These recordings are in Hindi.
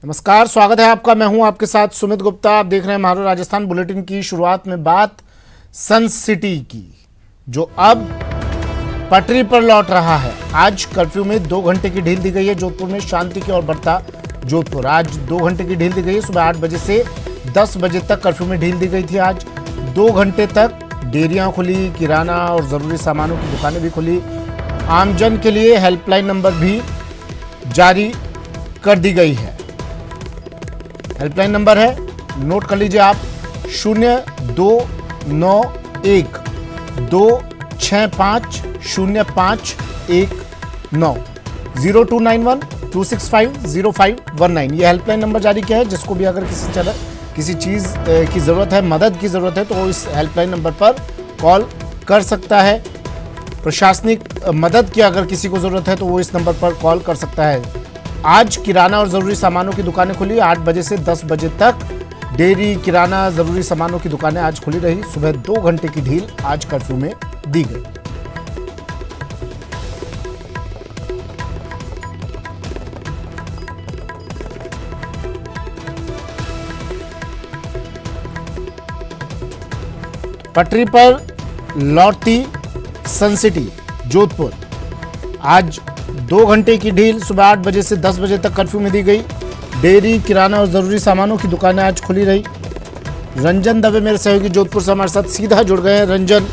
नमस्कार, स्वागत है आपका। मैं हूं आपके साथ सुमित गुप्ता। आप देख रहे हैं महारो राजस्थान बुलेटिन की शुरुआत में बात सन सिटी की, जो अब पटरी पर लौट रहा है। आज कर्फ्यू में 2 घंटे की ढील दी गई है। जोधपुर में शांति की ओर बढ़ता जोधपुर। आज 2 घंटे की ढील दी गई है। सुबह 8 बजे से 10 बजे तक कर्फ्यू में ढील दी गई थी। आज 2 घंटे तक डेयरियां खुली, किराना और जरूरी सामानों की दुकानें भी खुली। आमजन के लिए हेल्पलाइन नंबर भी जारी कर दी गई है। हेल्पलाइन नंबर है, नोट कर लीजिए आप, 0291 265 0519 0291 265 0519। ये हेल्पलाइन नंबर जारी किया है। जिसको भी अगर किसी चीज़ की ज़रूरत है, मदद की ज़रूरत है, तो वो इस हेल्पलाइन नंबर पर कॉल कर सकता है। प्रशासनिक मदद की अगर किसी को ज़रूरत है तो वो इस नंबर पर कॉल कर सकता है। आज किराना और ज़रूरी सामानों की दुकानें खुली। 8 बजे से 10 बजे तक डेयरी, किराना, ज़रूरी सामानों की दुकानें आज खुली रही। सुबह 2 घंटे की ढील आज कर्फ्यू में दी गई। पटरी पर लौटती सन सिटी जोधपुर। आज 2 घंटे की ढील सुबह 8 बजे से 10 बजे तक कर्फ्यू में दी गई। डेयरी, किराना और जरूरी सामानों की दुकानें आज खुली रही। रंजन दवे मेरे सहयोगी जोधपुर से हमारे साथ सीधा जुड़ गए हैं। रंजन,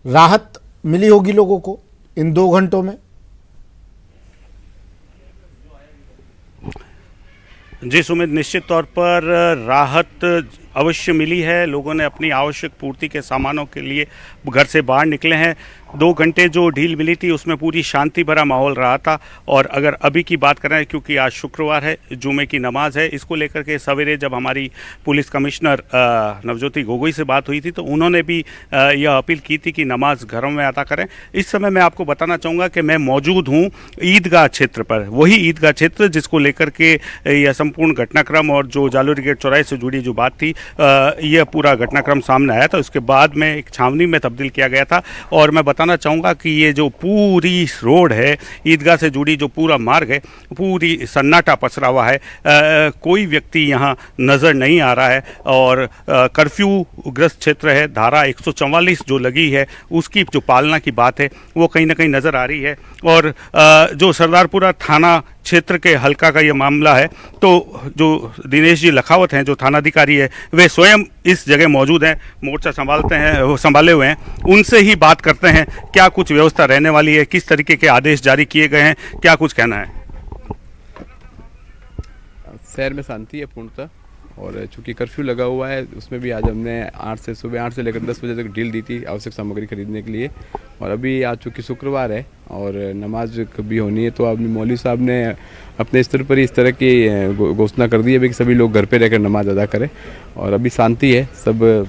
राहत मिली होगी लोगों को इन 2 घंटों में? जी सुमित, निश्चित तौर पर राहत अवश्य मिली है। लोगों ने अपनी आवश्यक पूर्ति के सामानों के लिए घर से बाहर निकले हैं। 2 घंटे जो ढील मिली थी उसमें पूरी शांति भरा माहौल रहा था। और अगर अभी की बात करें, क्योंकि आज शुक्रवार है, जुमे की नमाज है, इसको लेकर के सवेरे जब हमारी पुलिस कमिश्नर नवज्योति गोगोई से बात हुई थी तो उन्होंने भी यह अपील की थी कि नमाज घरों में अदा करें। इस समय मैं आपको बताना चाहूँगा कि मैं मौजूद हूँ ईदगाह क्षेत्र पर, वही ईदगाह क्षेत्र जिसको लेकर के यह संपूर्ण घटनाक्रम और जो जालोरी गेट चौराहे से जुड़ी जो बात थी, यह पूरा घटनाक्रम सामने आया था। उसके बाद में एक छावनी में तब्दील किया गया था। और मैं बताना चाहूँगा कि ये जो पूरी रोड है, ईदगाह से जुड़ी जो पूरा मार्ग है, पूरी सन्नाटा पसरा हुआ है। कोई व्यक्ति यहाँ नज़र नहीं आ रहा है। और कर्फ्यू ग्रस्त क्षेत्र है। धारा 144 जो लगी है उसकी जो पालना की बात है वो कहीं ना कहीं नज़र आ रही है। और जो सरदारपुरा थाना क्षेत्र के हल्का का ये मामला है, तो जो दिनेश जी लखावत हैं, जो थानाधिकारी है, वे स्वयं इस जगह मौजूद हैं, मोर्चा संभालते हैं, वो संभाले हुए हैं। उनसे ही बात करते हैं क्या कुछ व्यवस्था रहने वाली है, किस तरीके के आदेश जारी किए गए हैं, क्या कुछ कहना है। शहर में शांति है पूर्णतः। और चूंकि कर्फ्यू लगा हुआ है उसमें भी आज हमने सुबह 8 से लेकर 10 बजे तक ढील दी थी आवश्यक सामग्री खरीदने के लिए। और अभी आज चूँकि शुक्रवार है और नमाज भी होनी है, तो अभी मौलवी साहब ने अपने स्तर पर ही इस तरह की घोषणा कर दी है कि सभी लोग घर पे रहकर नमाज अदा करें। और अभी शांति है सब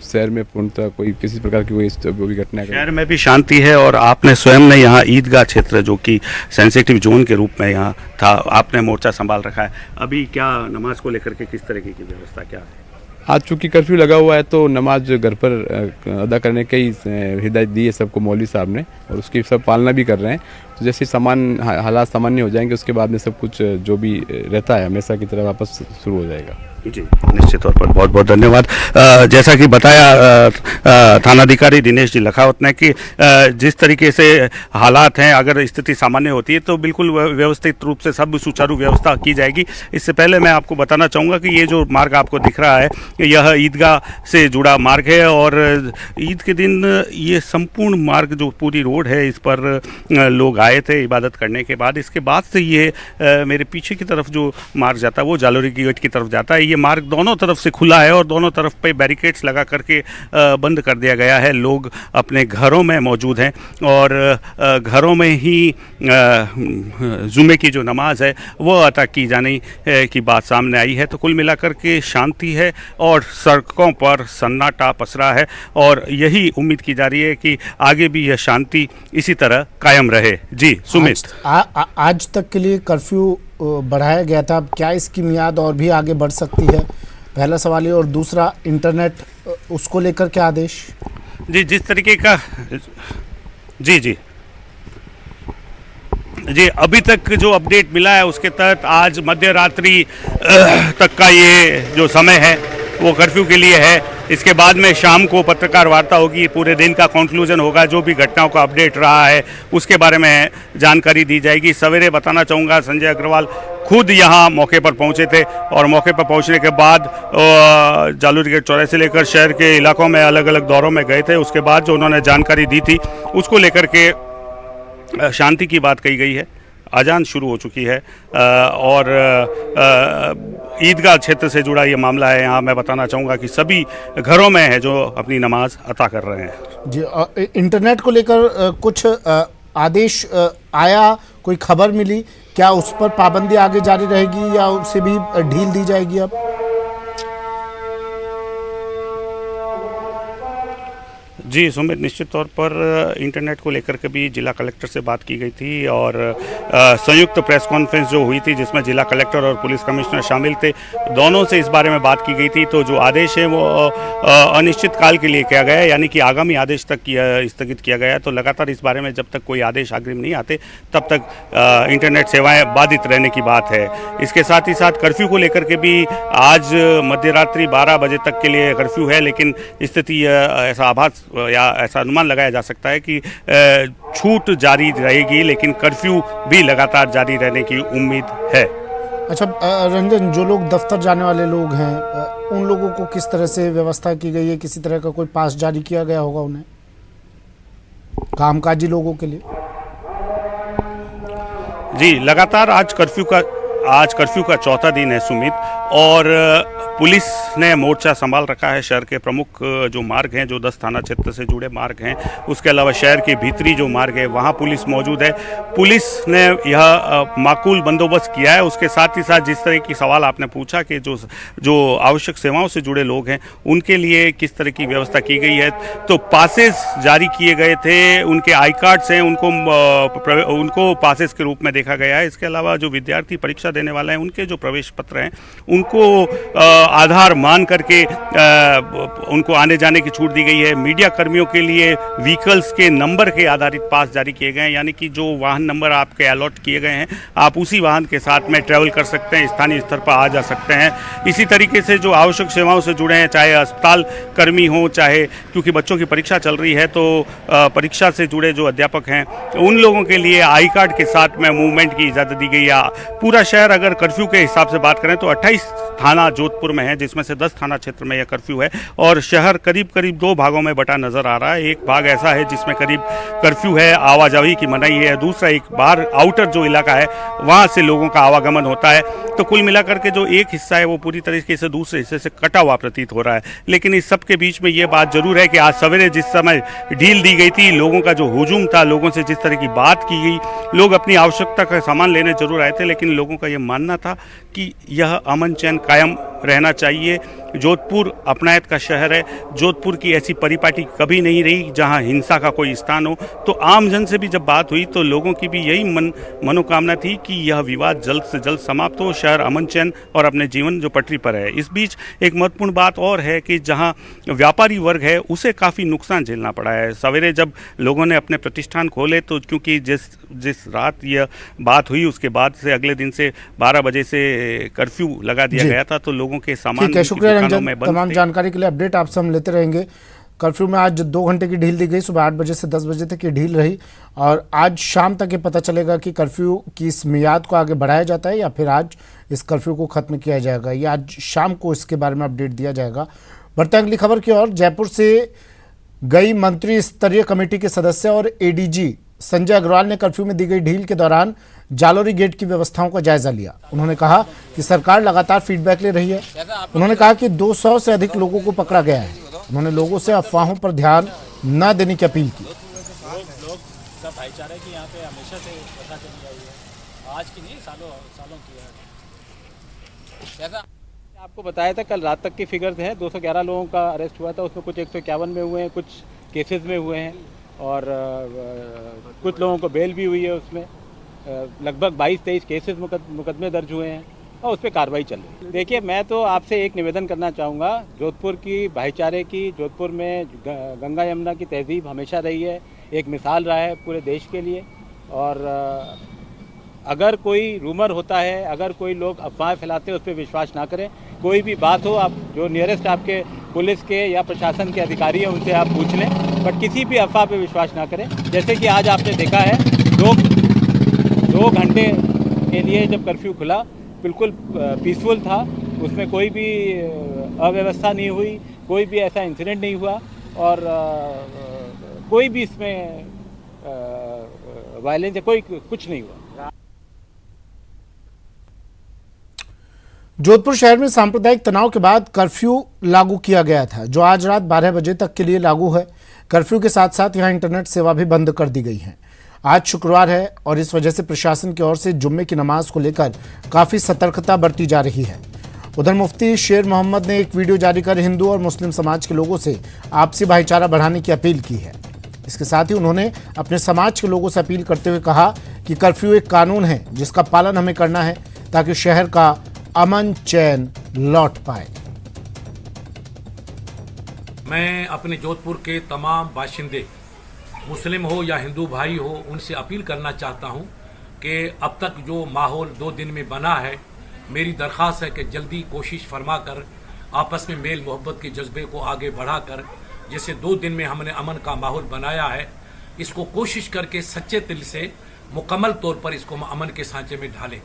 शहर में, पूर्णतः कोई किसी प्रकार की कोई भी घटना, शहर में भी शांति है। और आपने स्वयं ने यहाँ ईदगाह क्षेत्र, जो कि सेंसिटिव जोन के रूप में यहाँ था, आपने मोर्चा संभाल रखा है। अभी क्या नमाज को लेकर के किस तरह की व्यवस्था क्या है? आज चूँकि कर्फ्यू लगा हुआ है तो नमाज घर पर अदा करने की हिदायत दी है सबको मौलवी साहब ने, और उसकी सब पालना भी कर रहे हैं। तो जैसे हालात सामान्य हो जाएंगे उसके बाद में सब कुछ जो भी रहता है हमेशा की तरह वापस शुरू हो जाएगा। जी, निश्चित तौर पर बहुत बहुत धन्यवाद। जैसा कि बताया थानाधिकारी दिनेश जी लखावत ने कि जिस तरीके से हालात हैं, अगर स्थिति सामान्य होती है तो बिल्कुल व्यवस्थित रूप से सब सुचारू व्यवस्था की जाएगी। इससे पहले मैं आपको बताना चाहूँगा कि ये जो मार्ग आपको दिख रहा है यह ईदगाह से जुड़ा मार्ग है। और ईद के दिन ये संपूर्ण मार्ग, जो पूरी रोड है, इस पर लोग आए थे इबादत करने के बाद। इसके बाद से ये मेरे पीछे की तरफ जो मार्ग जाता है वो जालोरी गेट की तरफ जाता है। ये मार्ग दोनों तरफ से खुला है और दोनों तरफ पे बैरिकेड्स लगा करके बंद कर दिया गया है। लोग अपने घरों में मौजूद हैं और घरों में ही जुमे की जो नमाज है वो अदा की जाने की बात सामने आई है। तो कुल मिलाकर के शांति है और सड़कों पर सन्नाटा पसरा है। और यही उम्मीद की जा रही है कि आगे भी यह शांति इसी तरह कायम रहे। जी सुमित, आज तक के लिए कर्फ्यू बढ़ाया गया था, क्या इसकी मियाद और भी आगे बढ़ सकती है? पहला सवाल ये। और दूसरा, इंटरनेट, उसको लेकर क्या आदेश? जी, जिस तरीके का, जी जी, अभी तक जो अपडेट मिला है उसके तहत आज मध्य रात्रि तक का ये जो समय है वो कर्फ्यू के लिए है। इसके बाद में शाम को पत्रकार वार्ता होगी, पूरे दिन का कंक्लूजन होगा, जो भी घटनाओं का अपडेट रहा है उसके बारे में जानकारी दी जाएगी। सवेरे बताना चाहूँगा संजय अग्रवाल खुद यहाँ मौके पर पहुँचे थे और मौके पर पहुँचने के बाद जालोरी गेट चौराहे से लेकर शहर के इलाकों में अलग अलग दौरों में गए थे। उसके बाद जो उन्होंने जानकारी दी थी उसको लेकर के शांति की बात कही गई है। अजान शुरू हो चुकी है और ईदगाह क्षेत्र से जुड़ा ये मामला है। यहाँ मैं बताना चाहूँगा कि सभी घरों में है जो अपनी नमाज अता कर रहे हैं। जी, इंटरनेट को लेकर कुछ आदेश आया, कोई खबर मिली क्या? उस पर पाबंदी आगे जारी रहेगी या उसे भी ढील दी जाएगी अब? जी सुमित, निश्चित तौर पर इंटरनेट को लेकर के भी जिला कलेक्टर से बात की गई थी और संयुक्त प्रेस कॉन्फ्रेंस जो हुई थी जिसमें जिला कलेक्टर और पुलिस कमिश्नर शामिल थे, दोनों से इस बारे में बात की गई थी। तो जो आदेश है वो अनिश्चित काल के लिए किया गया है, यानी कि आगामी आदेश तक स्थगित किया गया है। तो लगातार इस बारे में जब तक कोई आदेश अग्रिम नहीं आते तब तक इंटरनेट सेवाएँ बाधित रहने की बात है। इसके साथ ही साथ कर्फ्यू को लेकर के भी आज मध्य रात्रि 12 बजे तक के लिए कर्फ्यू है, लेकिन स्थिति ऐसा आभास या ऐसा अनुमान लगाया जा सकता है कि छूट जारी रहेगी, लेकिन कर्फ्यू भी लगातार जारी रहने की उम्मीद है। अच्छा रंजन, जो लोग दफ्तर जाने वाले लोग हैं उन लोगों को किस तरह से व्यवस्था की गई है? किसी तरह का कोई पास जारी किया गया होगा उन्हें, कामकाजी लोगों के लिए? जी, लगातार आज कर्फ्यू का चौथा दिन है सुमित, और पुलिस ने मोर्चा संभाल रखा है। शहर के प्रमुख जो मार्ग हैं, जो 10 थाना क्षेत्र से जुड़े मार्ग हैं, उसके अलावा शहर के भीतरी जो मार्ग है वहाँ पुलिस मौजूद है। पुलिस ने यह माकूल बंदोबस्त किया है। उसके साथ ही साथ जिस तरह की सवाल आपने पूछा कि जो आवश्यक सेवाओं से जुड़े लोग हैं उनके लिए किस तरह की व्यवस्था की गई है, तो पासेस जारी किए गए थे, उनके आई कार्ड्स हैं, उनको पासेस के रूप में देखा गया है। इसके अलावा जो विद्यार्थी परीक्षा देने वाले हैं उनके जो प्रवेश पत्र हैं उनको आधार मान करके उनको आने जाने की छूट दी गई है। मीडिया कर्मियों के लिए व्हीकल्स के नंबर के आधारित पास जारी किए गए हैं, यानी कि जो वाहन नंबर आपके अलॉट किए गए हैं आप उसी वाहन के साथ में ट्रैवल कर सकते हैं, स्थानीय स्तर पर आ जा सकते हैं। इसी तरीके से जो आवश्यक सेवाओं से जुड़े हैं, चाहे अस्पताल कर्मी हो, चाहे क्योंकि बच्चों की परीक्षा चल रही है तो परीक्षा से जुड़े जो अध्यापक हैं उन लोगों के लिए आई कार्ड के साथ में मूवमेंट की इजाज़त दी गई है। पूरा शहर अगर कर्फ्यू के हिसाब से बात करें तो 28 थाना जोधपुर में है, जिसमें से 10 थाना क्षेत्र में यह कर्फ्यू है, और शहर करीब करीब 2 भागों में बटा नजर आ रहा है। एक भाग ऐसा है जिसमें करीब कर्फ्यू है, आवाजाही की मनाही है, दूसरा एक बाहर आउटर जो इलाका है वहाँ से लोगों का आवागमन होता है। तो कुल मिलाकर के जो एक हिस्सा है वो पूरी तरीके से दूसरे हिस्से से कटा हुआ प्रतीत हो रहा है। लेकिन इस सब के बीच में ये बात जरूर है कि आज सवेरे जिस समय ढील दी गई थी, लोगों का जो हुजूम था, लोगों से जिस तरह की बात की गई, लोग अपनी आवश्यकता का सामान लेने जरूर आए थे, लेकिन लोगों का ये मानना था कि यह अमन चैन कायम रहना चाहिए। जोधपुर अपनायत का शहर है, जोधपुर की ऐसी परिपाटी कभी नहीं रही जहां हिंसा का कोई स्थान हो। तो आम जन से भी जब बात हुई तो लोगों की भी यही मनोकामना थी कि यह विवाद जल्द से जल्द समाप्त हो, शहर अमन चैन और अपने जीवन जो पटरी पर है। इस बीच एक महत्वपूर्ण बात और है कि जहां व्यापारी वर्ग है उसे काफ़ी नुकसान झेलना पड़ा है। सवेरे जब लोगों ने अपने प्रतिष्ठान खोले तो क्योंकि जिस रात यह बात हुई उसके बाद से अगले दिन से 12 बजे से कर्फ्यू लगा दिया गया था, तो लोगों के सामान ठीक है, शुक्रिया रंजन, तमाम जानकारी के लिए अपडेट आपसे हम लेते रहेंगे। कर्फ्यू में आज 2 घंटे की ढील दी गई, सुबह 8 बजे से 10 बजे तक ये ढील रही, और आज शाम तक ये पता चलेगा कि कर्फ्यू की इस मियाद को आगे बढ़ाया जाता है या फिर आज इस कर्फ्यू को खत्म किया जाएगा। ये आज शाम को इसके बारे में अपडेट दिया जाएगा। बढ़ते अगली खबर की ओर। जयपुर से गई मंत्री स्तरीय कमेटी के सदस्य और एडीजी संजय अग्रवाल ने कर्फ्यू में दी गई ढील के दौरान जालोरी गेट की व्यवस्थाओं का जायजा लिया। उन्होंने कहा कि सरकार लगातार फीडबैक ले रही है। उन्होंने कहा कि 200 से अधिक लोगों को पकड़ा गया है। उन्होंने लोगों से अफवाहों पर ध्यान न देने की अपील की। लोग का भाईचारे की यहाँ पे हमेशा से प्रथा चली आई है, आज की नहीं, सालों की है। आपको बताया था कल रात तक की फिगर्स हैं, 211 लोगों का अरेस्ट हुआ था, उसमें कुछ 151 में हुए हैं, कुछ केसेस में हुए हैं, और कुछ लोगों को बेल भी हुई है। उसमें लगभग 22-23 केसेस मुकदमे दर्ज हुए हैं और उस पर कार्रवाई चल रही है। देखिए, मैं तो आपसे एक निवेदन करना चाहूँगा, जोधपुर की भाईचारे की, जोधपुर में गंगा यमुना की तहजीब हमेशा रही है, एक मिसाल रहा है पूरे देश के लिए, और अगर कोई रूमर होता है, अगर कोई लोग अफवाह फैलाते हैं, उस पर विश्वास ना करें। कोई भी बात हो, आप जो नियरेस्ट आपके पुलिस के या प्रशासन के अधिकारी हैं उनसे आप पूछ लें, बट किसी भी अफवाह पे विश्वास ना करें। जैसे कि आज आपने देखा है, दो घंटे के लिए जब कर्फ्यू खुला, बिल्कुल पीसफुल था, उसमें कोई भी अव्यवस्था नहीं हुई, कोई भी ऐसा इंसिडेंट नहीं हुआ और कोई भी इसमें वायलेंस या कोई कुछ नहीं हुआ। जोधपुर शहर में सांप्रदायिक तनाव के बाद कर्फ्यू लागू किया गया था, जो आज रात 12 बजे तक के लिए लागू है। कर्फ्यू के साथ साथ यहां इंटरनेट सेवा भी बंद कर दी गई है। आज शुक्रवार है और इस वजह से प्रशासन की ओर से जुम्मे की नमाज को लेकर काफी सतर्कता बरती जा रही है। उधर मुफ्ती शेर मोहम्मद ने एक वीडियो जारी कर हिंदू और मुस्लिम समाज के लोगों से आपसी भाईचारा बढ़ाने की अपील की है। इसके साथ ही उन्होंने अपने समाज के लोगों से अपील करते हुए कहा कि कर्फ्यू एक कानून है जिसका पालन हमें करना है ताकि शहर का अमन चैन लौट पाए। मैं अपने जोधपुर के तमाम बाशिंदे, मुस्लिम हो या हिंदू भाई हो, उनसे अपील करना चाहता हूं कि अब तक जो माहौल 2 दिन में बना है, मेरी दरख्वास्त है कि जल्दी कोशिश फरमा कर आपस में मेल मोहब्बत के जज्बे को आगे बढ़ाकर, जैसे 2 दिन में हमने अमन का माहौल बनाया है, इसको कोशिश करके सच्चे दिल से मुकम्मल तौर पर इसको अमन के सांचे में ढालें।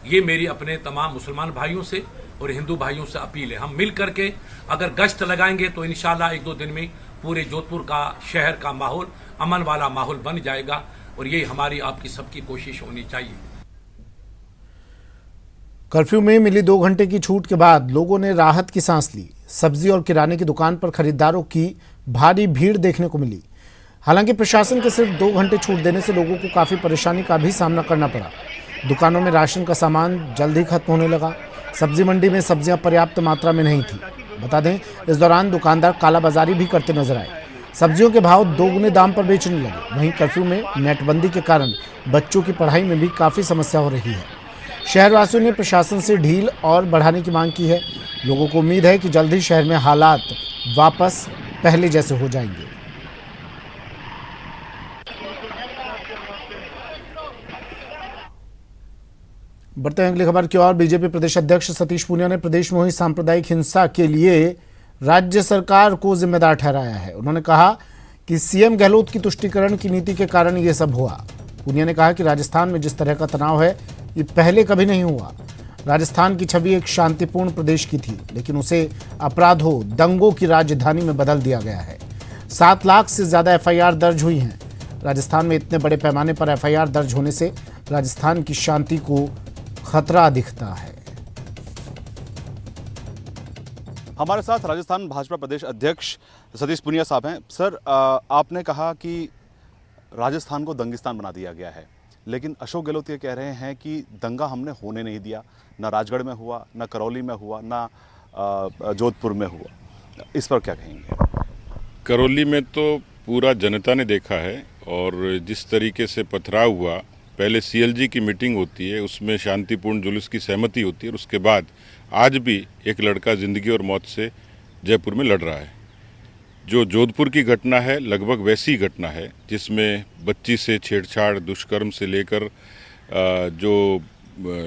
ये मेरी अपने तमाम मुसलमान भाइयों से और हिंदू भाइयों से अपील है। हम मिल करके अगर गश्त लगाएंगे तो इंशाल्लाह 1-2 दिन में पूरे जोधपुर का शहर का माहौल अमन वाला माहौल बन जाएगा और ये हमारी आपकी सबकी कोशिश होनी चाहिए। कर्फ्यू में मिली 2 घंटे की छूट के बाद लोगों ने राहत की सांस ली। सब्जी और किराने की दुकान पर खरीदारों की भारी भीड़ देखने को मिली। हालांकि प्रशासन के सिर्फ 2 घंटे छूट देने से लोगों को काफी परेशानी का भी सामना करना पड़ा। दुकानों में राशन का सामान जल्द ही खत्म होने लगा। सब्जी मंडी में सब्जियां पर्याप्त मात्रा में नहीं थी। बता दें, इस दौरान दुकानदार कालाबाजारी भी करते नजर आए। सब्जियों के भाव 2 गुने दाम पर बेचने लगे। वहीं कर्फ्यू में नेटबंदी के कारण बच्चों की पढ़ाई में भी काफी समस्या हो रही है। शहरवासियों ने प्रशासन से ढील और बढ़ाने की मांग की है। लोगों को उम्मीद है कि जल्द ही शहर में हालात वापस पहले जैसे हो जाएंगे। बढ़ते हैं अगली खबर की ओर। बीजेपी प्रदेश अध्यक्ष सतीश पूनिया ने प्रदेश में हुई सांप्रदायिक हिंसा के लिए राज्य सरकार को जिम्मेदार ठहराया है। उन्होंने कहा कि सीएम गहलोत की तुष्टीकरण की नीति के कारण ये सब हुआ। पूनिया ने कहा कि राजस्थान में जिस तरह का तनाव है ये पहले कभी नहीं हुआ। राजस्थान की छवि एक शांतिपूर्ण प्रदेश की थी, लेकिन उसे अपराधों, दंगों की राजधानी में बदल दिया गया है। 7 लाख से ज्यादा एफआईआर दर्ज हुई हैं। राजस्थान में इतने बड़े पैमाने पर एफआईआर दर्ज होने से राजस्थान की शांति को खतरा दिखता है। हमारे साथ राजस्थान भाजपा प्रदेश अध्यक्ष सतीश पूनिया साहब हैं। सर, आपने कहा कि राजस्थान को दंगिस्तान बना दिया गया है, लेकिन अशोक गहलोत ये कह रहे हैं कि दंगा हमने होने नहीं दिया। ना राजगढ़ में हुआ, ना करौली में हुआ, ना जोधपुर में हुआ। इस पर क्या कहेंगे? करौली में तो पूरा जनता ने देखा है और जिस तरीके से पथराव हुआ, पहले सीएलजी की मीटिंग होती है, उसमें शांतिपूर्ण जुलूस की सहमति होती है और उसके बाद आज भी एक लड़का ज़िंदगी और मौत से जयपुर में लड़ रहा है। जो जोधपुर की घटना है लगभग वैसी घटना है, जिसमें बच्ची से छेड़छाड़, दुष्कर्म से लेकर जो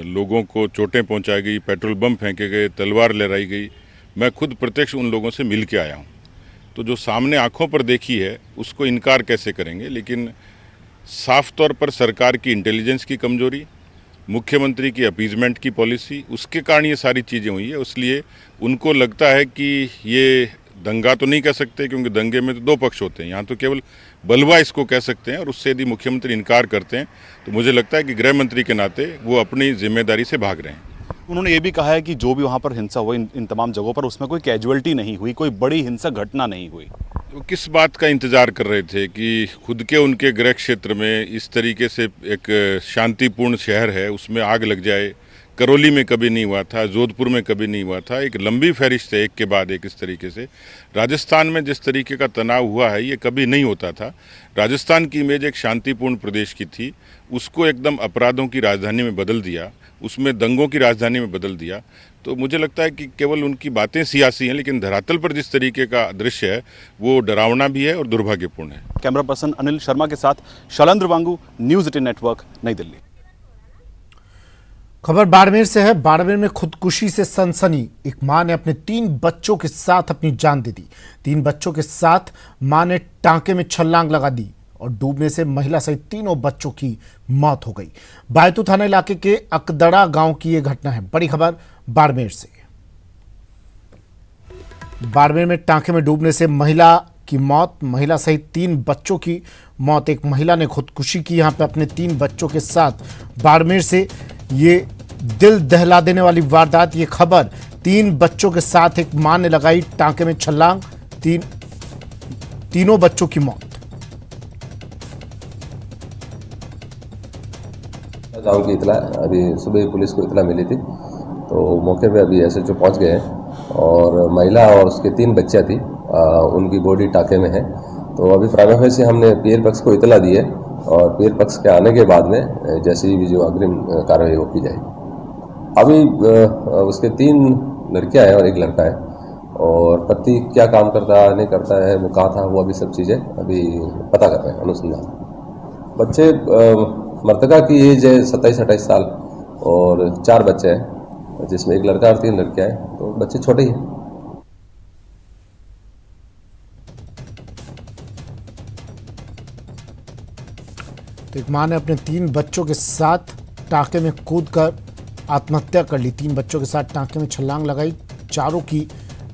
लोगों को चोटें पहुंचाई गई, पेट्रोल बम फेंके गए, तलवार लहराई गई। मैं खुद प्रत्यक्ष उन लोगों से मिल के आया हूं। तो जो सामने आंखों पर देखी है उसको इनकार कैसे करेंगे। लेकिन साफ तौर पर सरकार की इंटेलिजेंस की कमजोरी, मुख्यमंत्री की अपीजमेंट की पॉलिसी, उसके कारण ये सारी चीज़ें हुई है। इसलिए उनको लगता है कि ये दंगा तो नहीं कह सकते, क्योंकि दंगे में तो 2 पक्ष होते हैं। यहाँ तो केवल बलवा इसको कह सकते हैं और उससे यदि मुख्यमंत्री इनकार करते हैं तो मुझे लगता है कि गृह मंत्री के नाते वो अपनी जिम्मेदारी से भाग रहे हैं। उन्होंने ये भी कहा है कि जो भी वहाँ पर हिंसा हुई इन तमाम जगहों पर, उसमें कोई कैजुअलिटी नहीं हुई, कोई बड़ी हिंसक घटना नहीं हुई। वो किस बात का इंतजार कर रहे थे कि खुद के उनके गृह क्षेत्र में इस तरीके से एक शांतिपूर्ण शहर है उसमें आग लग जाए। करौली में कभी नहीं हुआ था, जोधपुर में कभी नहीं हुआ था। एक लंबी फहरिस्त है एक के बाद एक। इस तरीके से राजस्थान में जिस तरीके का तनाव हुआ है ये कभी नहीं होता था। राजस्थान की इमेज एक शांतिपूर्ण प्रदेश की थी, उसको एकदम अपराधों की राजधानी में बदल दिया, उसमें दंगों की राजधानी में बदल दिया। तो मुझे लगता है कि केवल उनकी बातें सियासी हैं, लेकिन धरातल पर जिस तरीके का दृश्य है वो डरावना भी है और दुर्भाग्यपूर्ण है। कैमरा पर्सन अनिल शर्मा के साथ शैलेंद्र वांगू, न्यूज़ 18 नेटवर्क, नई दिल्ली। खबर बाड़मेर से है। बाड़मेर में खुदकुशी से सनसनी। एक मां ने अपने 3 बच्चों के साथ अपनी जान दे दी। 3 बच्चों के साथ मां ने टांके में छलांग लगा दी और डूबने से महिला सहित तीनों बच्चों की मौत हो गई। बायतू थाना इलाके के अकदड़ा गांव की यह घटना है। बड़ी खबर बाड़मेर से। बाड़मेर में टांके में डूबने से महिला की मौत, महिला सहित 3 बच्चों की मौत। एक महिला ने खुदकुशी की यहां पे अपने 3 बच्चों के साथ। बाड़मेर से ये दिल दहला देने वाली वारदात। ये खबर 3 बच्चों के साथ एक मां ने लगाई टांके में छलांग, तीनों बच्चों की मौत। गांव की इतला अभी सुबह पुलिस को इतला मिली थी, तो मौके पे अभी एसएचओ पहुंच गए हैं और महिला और उसके 3 बच्चियां थी, उनकी बॉडी टांके में है। तो अभी प्रारंभ से हमने पीर पक्ष को इतला दी है और पीर पक्ष के आने के बाद में जैसी भी जो अग्रिम कार्रवाई वो की जाएगी। अभी उसके 3 लड़कियां हैं और 1 लड़का है, और पति क्या काम करता है नहीं करता है, वो कहाँ था, वो अभी सब चीज़ें अभी पता कर रहे हैं, अनुसंधान। बच्चे मृतका की एज है 27-28 साल और 4 बच्चे हैं, जिसमें 1 लड़का और 3 लड़कियां हैं, तो बच्चे छोटे ही हैं। तो एक मां ने अपने 3 बच्चों के साथ टांके में कूदकर आत्महत्या कर ली। 3 बच्चों के साथ टांके में छलांग लगाई, चारों की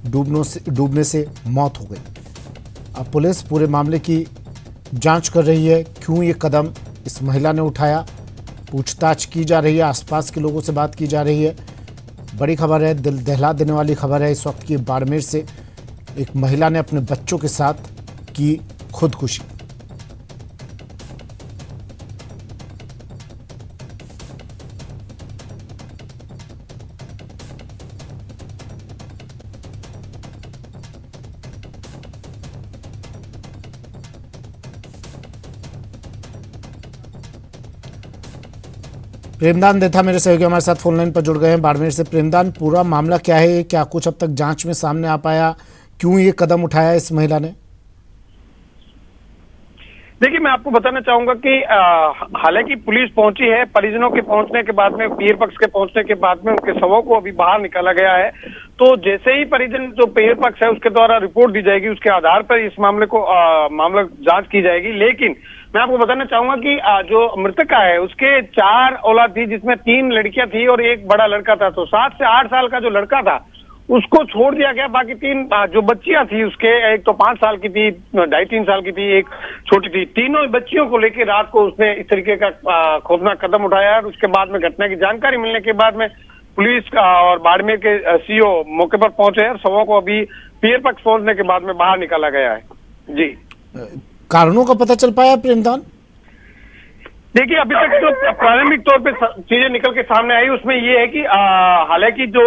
डूबने से मौत हो गई। अब पुलिस पूरे मामले की जांच कर रही है। क्यों ये कदम इस महिला ने उठाया, पूछताछ की जा रही है, आसपास के लोगों से बात की जा रही है। बड़ी खबर है, दिल दहला देने वाली खबर है इस वक्त की। बाड़मेर से एक महिला ने अपने बच्चों के साथ की खुदकुशी। प्रेमदान देथा मेरे सहयोगी हमारे साथ फोनलाइन पर जुड़ गए हैं बाड़मेर से। प्रेमदान, पूरा मामला क्या है, क्या कुछ अब तक जांच में सामने आ पाया, क्यों ये कदम उठाया इस महिला ने? देखिए, मैं आपको बताना चाहूंगा कि हालांकि पुलिस पहुंची है, परिजनों के पहुंचने के बाद में, पीर पक्ष के पहुंचने के बाद में उनके शवों को अभी बाहर निकाला गया है। तो जैसे ही परिजन जो पीर पक्ष है उसके द्वारा रिपोर्ट दी जाएगी, उसके आधार पर इस मामले को मामला जांच की जाएगी। लेकिन मैं आपको बताना चाहूंगा कि जो मृतका है उसके 4 औलाद थी, जिसमें 3 लड़कियां थी और 1 बड़ा लड़का था। तो 7 से 8 साल का जो लड़का था उसको छोड़ दिया गया। बाकी 3 जो बच्चियां थी उसके, एक तो 5 साल की थी, 2.5-3 साल की थी, एक छोटी थी। तीनों बच्चियों को लेकर रात को उसने इस तरीके का खौफनाक कदम उठाया और उसके बाद में घटना की जानकारी मिलने के बाद में पुलिस और बाड़मेर के सीओ मौके पर पहुंचे हैं और शवों को अभी पीर पक्ष पहुंचने के बाद में बाहर निकाला गया है। जी, कारणों का पता चल पाया प्रेमदान? देखिए, अभी तक जो प्रारंभिक तौर पे चीजें निकल के सामने आई उसमें ये है कि हालांकि जो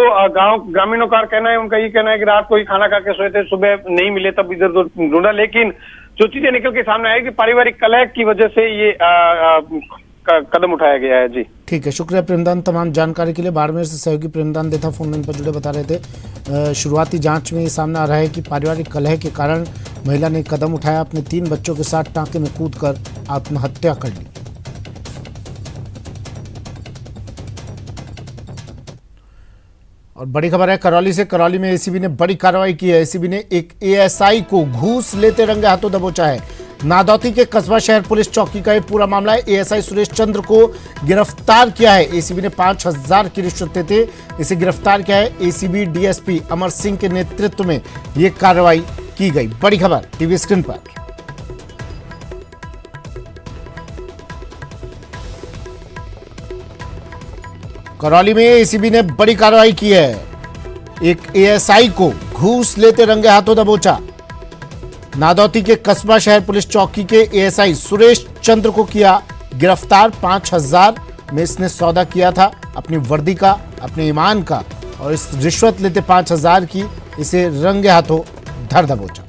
ग्रामीणों का कहना है, उनका ये कहना है कि रात को ही खाना खा के सोए थे, सुबह नहीं मिले तब इधर उधर ढूंढा। लेकिन जो चीजें निकल के सामने आई कि पारिवारिक कलह की वजह से ये कदम उठाया गया है। जी ठीक है, शुक्रिया प्रेमदान तमाम जानकारी के लिए। बाड़मेर से सहयोगी प्रेमदान देथा फोनलाइन पर जुड़े बता रहे थे। शुरुआती जांच में ये सामने आ रहा है कि पारिवारिक कलह के कारण महिला ने कदम उठाया, अपने 3 बच्चों के साथ टांके में कूदकर आत्महत्या कर ली। और बड़ी खबर है करौली से। करौली में एसीबी ने बड़ी कार्रवाई की है। एसीबी ने एक एएसआई को घूस लेते रंगे हाथों दबोचा है। नादौती के कस्बा शहर पुलिस चौकी का ये पूरा मामला है। एएसआई सुरेश चंद्र को गिरफ्तार किया है। एसीबी ने 5,000 की रिश्वत देते इसे गिरफ्तार किया है। एसीबी डीएसपी अमर सिंह के नेतृत्व में ये कार्रवाई की गई। बड़ी खबर टीवी स्क्रीन पर। करौली में एसीबी ने बड़ी कार्रवाई की है। एक एएसआई को घूस लेते रंगे हाथों दबोचा। नादौती के कस्बा शहर पुलिस चौकी के एएसआई सुरेश चंद्र को किया गिरफ्तार। 5,000 में इसने सौदा किया था अपनी वर्दी का, अपने ईमान का, और इस रिश्वत लेते 5,000 की इसे रंगे हाथों धर दबोचा।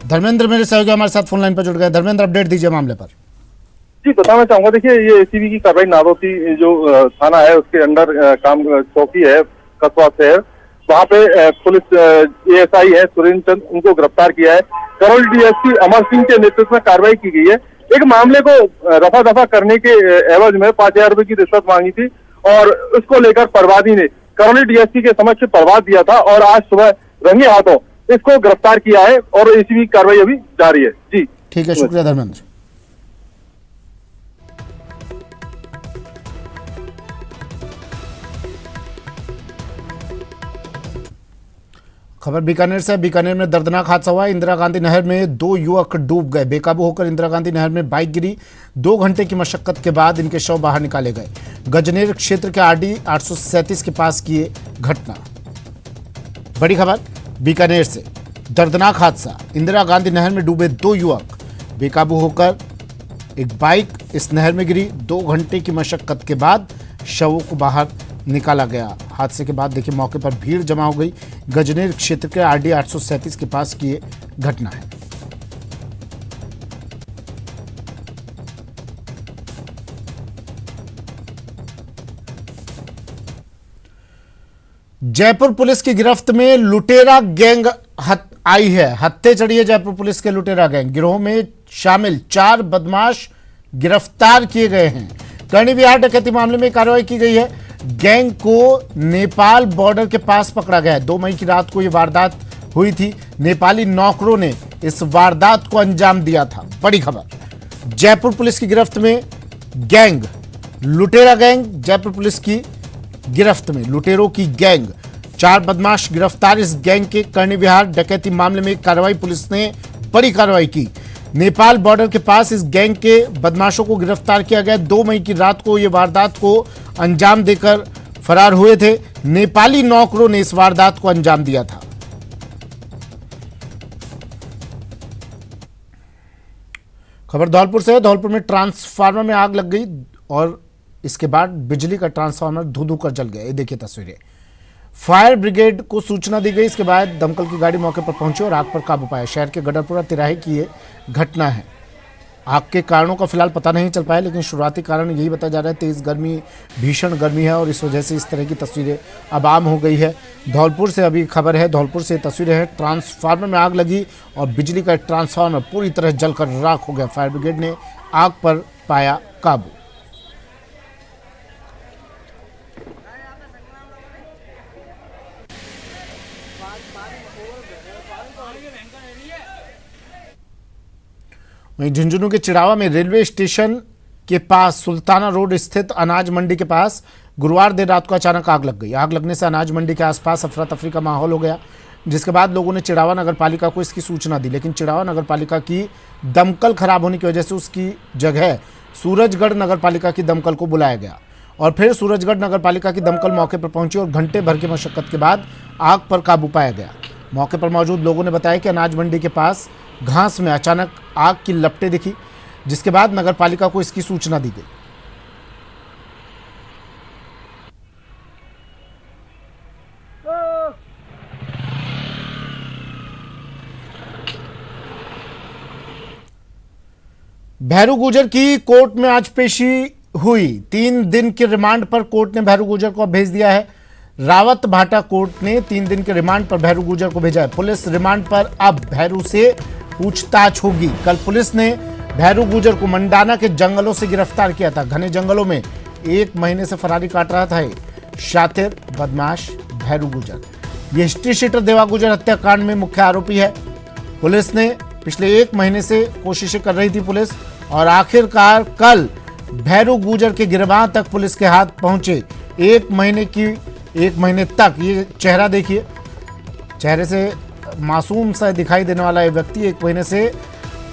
धर्मेंद्र मेरे सहयोगी हमारे साथ फोन लाइन पर जुड़ गए। धर्मेंद्र, अपडेट दीजिए मामले पर। जी, बताना चाहूंगा, देखिए ये एसीबी की कार्रवाई नादौती जो थाना है उसके अंडर काम चौकी है कस्बा शहर, वहाँ पे पुलिस एएसआई है सुरेंद्र चंद, उनको गिरफ्तार किया है। करौली डीएसपी अमर सिंह के नेतृत्व में कार्रवाई की गई है। एक मामले को रफा दफा करने के एवज में 5,000 रुपए की रिश्वत मांगी थी और उसको लेकर परवादी ने करौली डीएसपी के समक्ष परवाद दिया था और आज सुबह रंगे हाथों इसको गिरफ्तार किया है और एसीबी की कार्रवाई अभी जारी है। जी ठीक है, शुक्रिया धर्मेंद्र। खबर बीकानेर से। बीकानेर में दर्दनाक हादसा हुआ। इंदिरा गांधी नहर में 2 युवक डूब गए। बेकाबू होकर इंदिरा गांधी नहर में बाइक गिरी। 2 घंटे की मशक्कत के बाद इनके शव बाहर निकाले गए। गजनेर क्षेत्र के आरडी 837 के पास की ये घटना। बड़ी खबर बीकानेर से। दर्दनाक हादसा। इंदिरा गांधी नहर में डूबे 2 युवक। बेकाबू होकर एक बाइक इस नहर में गिरी। 2 घंटे की मशक्कत के बाद शवों को बाहर निकाला गया। हादसे के बाद देखिए मौके पर भीड़ जमा हो गई। गजनेर क्षेत्र के आरडी 837 के पास की ये घटना है। जयपुर पुलिस की गिरफ्त में लुटेरा गैंग आई है। हत्थे चढ़ी है जयपुर पुलिस के लुटेरा गैंग। गिरोह में शामिल 4 बदमाश गिरफ्तार किए गए हैं। करनी विहार डकैती मामले में कार्रवाई की गई है। गैंग को नेपाल बॉर्डर के पास पकड़ा गया है। 2 मई की रात को यह वारदात हुई थी। नेपाली नौकरों ने इस वारदात को अंजाम दिया था। बड़ी खबर जयपुर पुलिस की गिरफ्त में गैंग, लुटेरा गैंग जयपुर पुलिस की गिरफ्त में। लुटेरों की गैंग, 4 बदमाश गिरफ्तार। इस गैंग के करनी विहार डकैती मामले में कार्रवाई पुलिस ने बड़ी कार्रवाई की। नेपाल बॉर्डर के पास इस गैंग के बदमाशों को गिरफ्तार किया गया। 2 मई की रात को यह वारदात को अंजाम देकर फरार हुए थे। नेपाली नौकरों ने इस वारदात को अंजाम दिया था। खबर धौलपुर से है। धौलपुर में ट्रांसफार्मर में आग लग गई और इसके बाद बिजली का ट्रांसफार्मर धू कर जल गया। ये देखिए तस्वीरें। फायर ब्रिगेड को सूचना दी गई। इसके बाद दमकल की गाड़ी मौके पर पहुंची और आग पर काबू पाया। शहर के गडरपुरा तिराहे की ये घटना है। आग के कारणों का फिलहाल पता नहीं चल पाया, लेकिन शुरुआती कारण यही बताया जा रहा है तेज गर्मी, भीषण गर्मी है और इस वजह से इस तरह की तस्वीरें अब आम हो गई है। धौलपुर से अभी खबर है, धौलपुर से तस्वीरें हैं। ट्रांसफार्मर में आग लगी और बिजली का ट्रांसफार्मर पूरी तरह जलकर राख हो गया। फायर ब्रिगेड ने आग पर पाया काबू। वहीं झुंझुनू के चिड़ावा में रेलवे स्टेशन के पास सुल्ताना रोड स्थित अनाज मंडी के पास गुरुवार देर रात को अचानक आग लग गई। आग लगने से अनाज मंडी के आसपास अफरा तफरी का माहौल हो गया, जिसके बाद लोगों ने चिड़ावा नगर पालिका को इसकी सूचना दी, लेकिन चिड़ावा नगर पालिका की दमकल खराब होने की वजह से उसकी जगह सूरजगढ़ नगर पालिका की दमकल को बुलाया गया और फिर सूरजगढ़ नगर पालिका की दमकल मौके पर पहुंची और घंटे भर की मशक्कत के बाद आग पर काबू पाया गया। मौके पर मौजूद लोगों ने बताया कि अनाज मंडी के पास घास में अचानक आग की लपटें दिखी, जिसके बाद नगर पालिका को इसकी सूचना दी गई। भैरू गुर्जर की कोर्ट में आज पेशी हुई। 3 दिन के रिमांड पर कोर्ट ने भैरू गुर्जर को भेज दिया है। रावत भाटा कोर्ट ने 3 दिन के रिमांड पर भैरू गुर्जर को भेजा है। पुलिस रिमांड पर अब भैरू से पूछताछ होगी। कल पुलिस ने भैरू गुर्जर को मंडाना के जंगलों से गिरफ्तार किया था। घने जंगलों में 1 महीने से फरारी काट रहा था शातिर बदमाश भैरू गुर्जर। ये हिस्ट्री शीटर देवा गुर्जर हत्याकांड में मुख्य आरोपी है। पुलिस ने पिछले 1 महीने से कोशिशें कर रही थी पुलिस, और आखिरकार कल भैरू गुर्जर के गिरबां तक पुलिस के हाथ पहुंचे। 1 महीने तक ये चेहरा देखिए, चेहरे से मासूम सा दिखाई देने वाला ये व्यक्ति 1 महीने से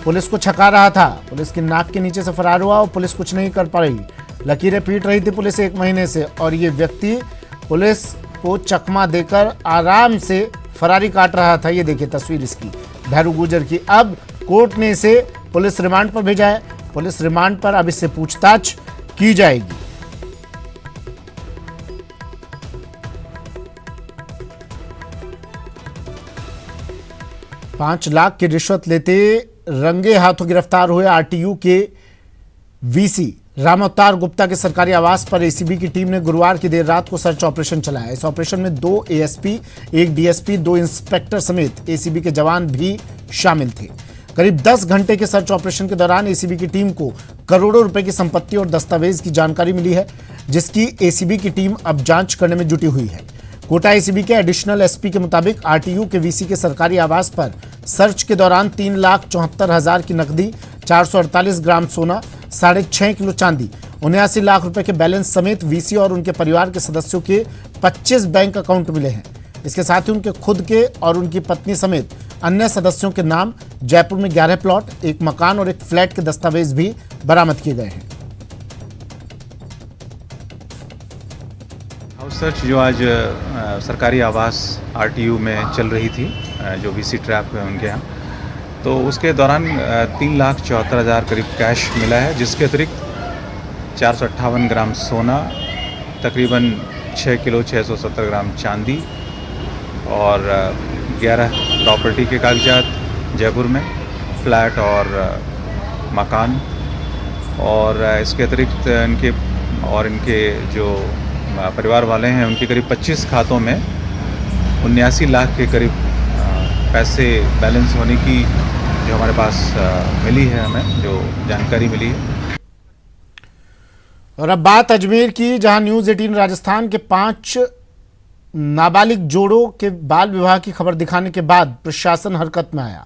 पुलिस को छका रहा था। पुलिस की नाक के नीचे से फरार हुआ और पुलिस कुछ नहीं कर पाई। लकीरें पीट रही थी पुलिस 1 महीने से, और ये व्यक्ति पुलिस को चकमा देकर आराम से फरारी काट रहा था। ये देखिए तस्वीर इसकी, भैरू गुर्जर की। अब कोर्ट ने इसे पुलिस रिमांड पर भेजा है। पुलिस रिमांड पर अब इससे पूछताछ की जाएगी। 5 लाख की रिश्वत लेते रंगे हाथों गिरफ्तार हुए आरटीयू के वीसी राम अवतार गुप्ता के सरकारी आवास पर एसीबी की टीम ने गुरुवार की देर रात को सर्च ऑपरेशन चलाया। इस ऑपरेशन में 2 एएसपी, 1 डीएसपी, 2 इंस्पेक्टर समेत एसीबी के जवान भी शामिल थे। करीब 10 घंटे के सर्च ऑपरेशन के दौरान एसीबी की टीम को करोड़ों रुपए की संपत्ति और दस्तावेज की जानकारी मिली है, जिसकी एसीबी की टीम अब जांच करने में जुटी हुई है। कोटा एसीबी के एडिशनल एसपी के मुताबिक आरटीयू के वीसी के सरकारी आवास पर सर्च के दौरान 3,74,000 की नकदी, 448 ग्राम सोना, 6.5 किलो चांदी, 79 लाख रुपए के बैलेंस समेत वीसी और उनके परिवार के सदस्यों के 25 बैंक अकाउंट मिले हैं। इसके साथ ही उनके खुद के और उनकी पत्नी समेत अन्य सदस्यों के नाम जयपुर में 11 प्लॉट, 1 मकान और 1 फ्लैट के दस्तावेज भी बरामद किए गए हैं। हाउस सर्च जो आज सरकारी आवास आरटीयू में चल रही थी, जो वीसी ट्रैप है उनके यहाँ, तो उसके दौरान 3,74,000 करीब कैश मिला है, जिसके अतिरिक्त 458 ग्राम सोना, तकरीबन 6 किलो 670 ग्राम चांदी और 11 प्रॉपर्टी के कागजात जयपुर में, फ्लैट और मकान, और इसके अतिरिक्त इनके जो परिवार वाले हैं उनके करीब 25 खातों में 79 लाख के करीब पैसे बैलेंस होने की जो हमारे पास मिली है, हमें जो जानकारी मिली है। और अब बात अजमेर की, जहां न्यूज 18 राजस्थान के 5 नाबालिग जोड़ों के बाल विवाह की खबर दिखाने के बाद प्रशासन हरकत में आया।